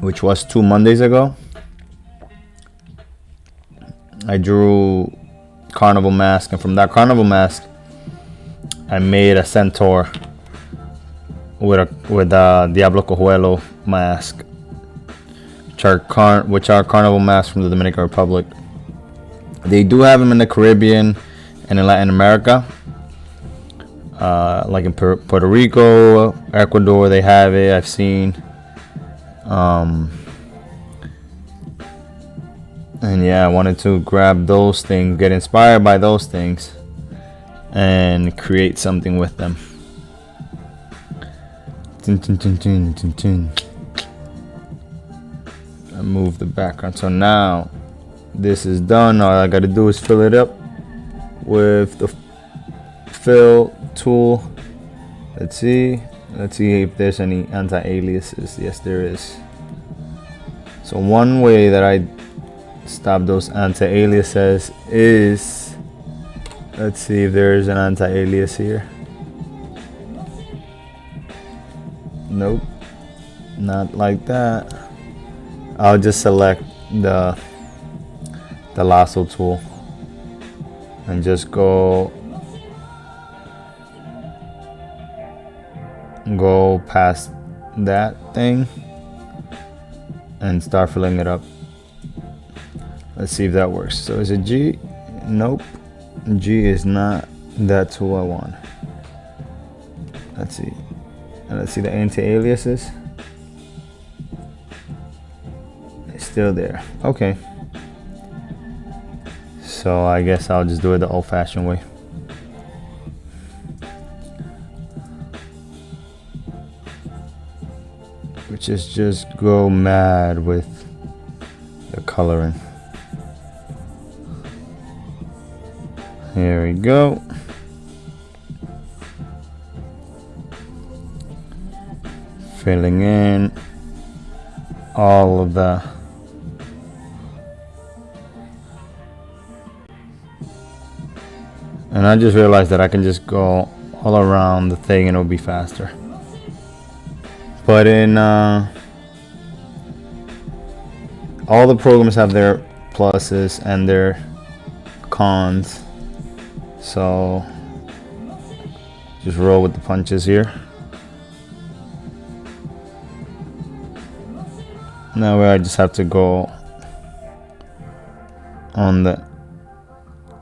which was 2 Mondays ago. I drew carnival mask, and from that carnival mask I made a centaur with a Diablo Cojuelo mask, which are carnival masks from the Dominican Republic. They do have them in the Caribbean and in Latin America, like in Puerto Rico, Ecuador. They have it. I've seen. And yeah, I wanted to grab those things, get inspired by those things, and create something with them. I move the background. So now this is done. All I gotta do is fill it up with the fill tool. Let's see if there's any anti-aliases. Yes, there is. So one way that I stop those anti-aliases is, let's see if there's an anti-alias here. Nope, not like that. I'll just select the lasso tool and just go past that thing and start filling it up. Let's see if that works. So is it G? Nope, G is not that tool I want. Let's see. And let's see the anti-aliases. It's still there. Okay. So I guess I'll just do it the old-fashioned way. Which is just go mad with the coloring. Here we go. Filling in all of the and I just realized that I can just go all around the thing and it'll be faster. But in all the programs have their pluses and their cons, so just roll with the punches here. Now I just have to go on the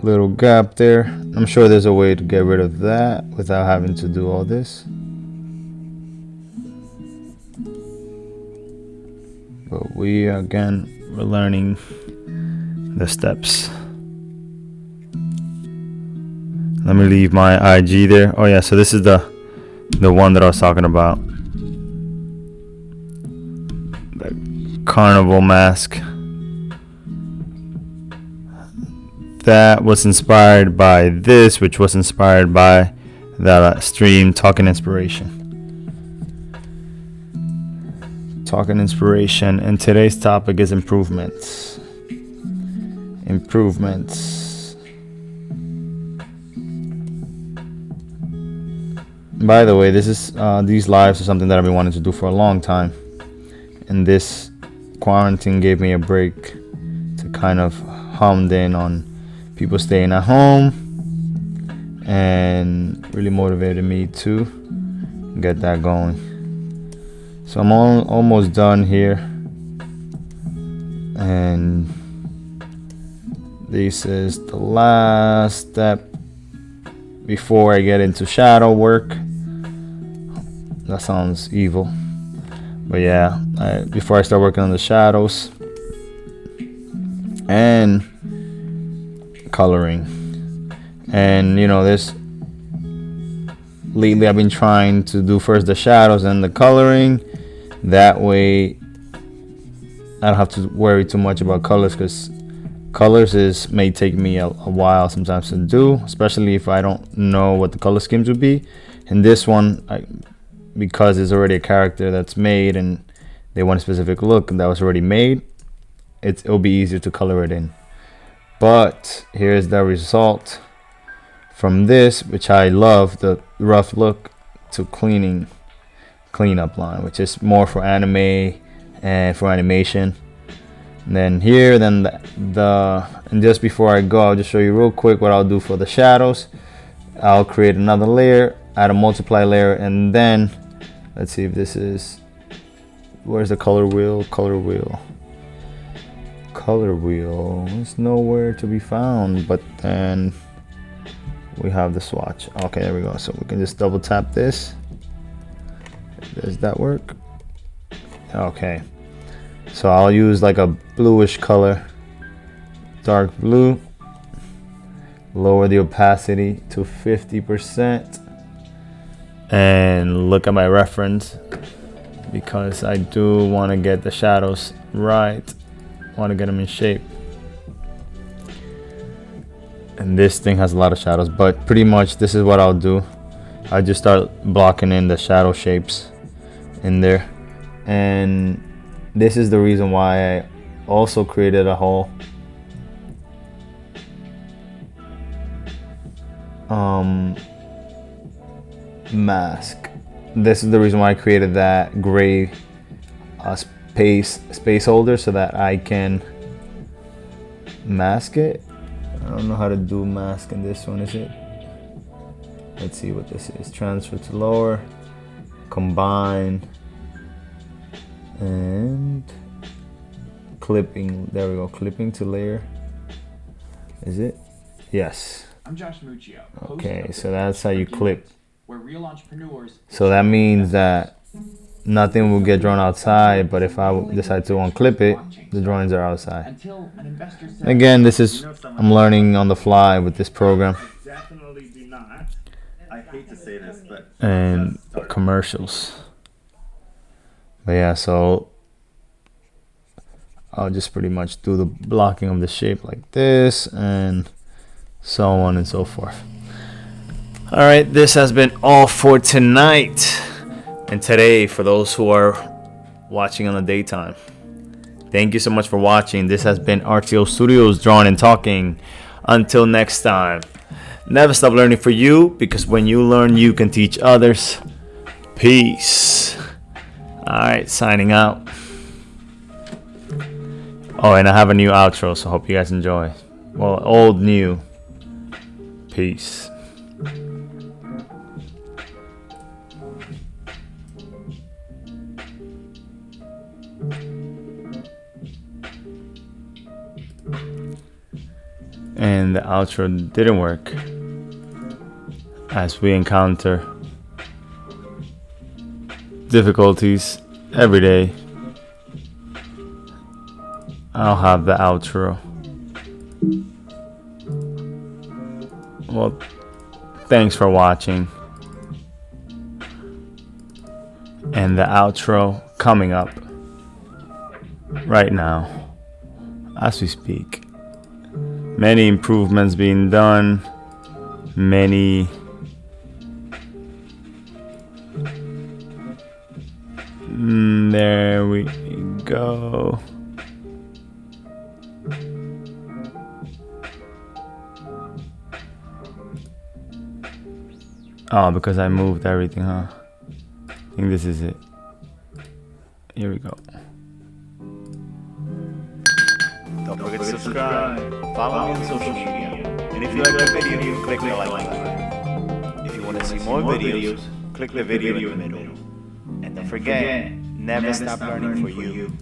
little gap there. I'm sure there's a way to get rid of that without having to do all this. But we're learning the steps. Let me leave my IG there. Oh yeah, so this is the one that I was talking about. The carnival mask. That was inspired by this, which was inspired by that stream Talking Inspiration. Talking Inspiration, and today's topic is improvements. Improvements. By the way, this is these lives are something that I've been wanting to do for a long time, and this quarantine gave me a break to kind of hone in on people staying at home, and really motivated me to get that going. So I'm almost done here, and this is the last step before I get into shadow work. That sounds evil, but yeah, before I start working on the shadows and coloring. And you know, this lately I've been trying to do first the shadows and the coloring. That way I don't have to worry too much about colors, because colors may take me a while sometimes to do, especially if I don't know what the color schemes would be. And this one, because it's already a character that's made and they want a specific look that was already made, it'll be easier to color it in. But here's the result from this, which I love, the rough look to cleanup line, which is more for anime and for animation. And then here, and just before I go, I'll just show you real quick what I'll do for the shadows. I'll create another layer, add a multiply layer, and then let's see if this is, where's the color wheel? Color wheel is nowhere to be found, but then we have the swatch. Okay, there we go. So we can just double tap this. Does that work? Okay, so I'll use like a bluish color, dark blue, lower the opacity to 50%, and look at my reference, because I do want to get the shadows right. Want to get them in shape, and this thing has a lot of shadows, but pretty much this is what I'll do. I just start blocking in the shadow shapes in there, and this is the reason why I also created a whole mask. This is the reason why I created that gray space holder, so that I can mask it. I don't know how to do mask in this one, is it? Let's see what this is. Transfer to lower, combine, and clipping. There we go. Clipping to layer. Is it? Yes. I'm Josh Muccio. Okay, so that's how you clip. Where real entrepreneurs. So that means that nothing will get drawn outside, but if I decide to unclip it, the drawings are outside. Until an investor says, Again, this is, I'm learning on the fly with this program. Definitely do not. I hate to say this, but And commercials. But yeah, so I'll just pretty much do the blocking of the shape like this, and so on and so forth. All right, this has been all for tonight and today for those who are watching on the daytime. Thank you so much for watching. This has been Artclstudios, drawing and talking. Until next time, never stop learning for you, because when you learn, you can teach others. Peace. All right, signing out. Oh, and I have a new outro, so hope you guys enjoy. Well, old, new. Peace. and the outro didn't work, as we encounter difficulties every day. I'll have the outro. Well, thanks for watching, and the outro coming up right now as we speak. Many improvements being done, many there we go. Oh, because I moved everything, huh? I think this is it. Here we go. Don't forget to subscribe, follow me on social media, and if you like the video, click the like button. If you want to see more videos, click the video in the middle. And don't forget, never stop learning for you.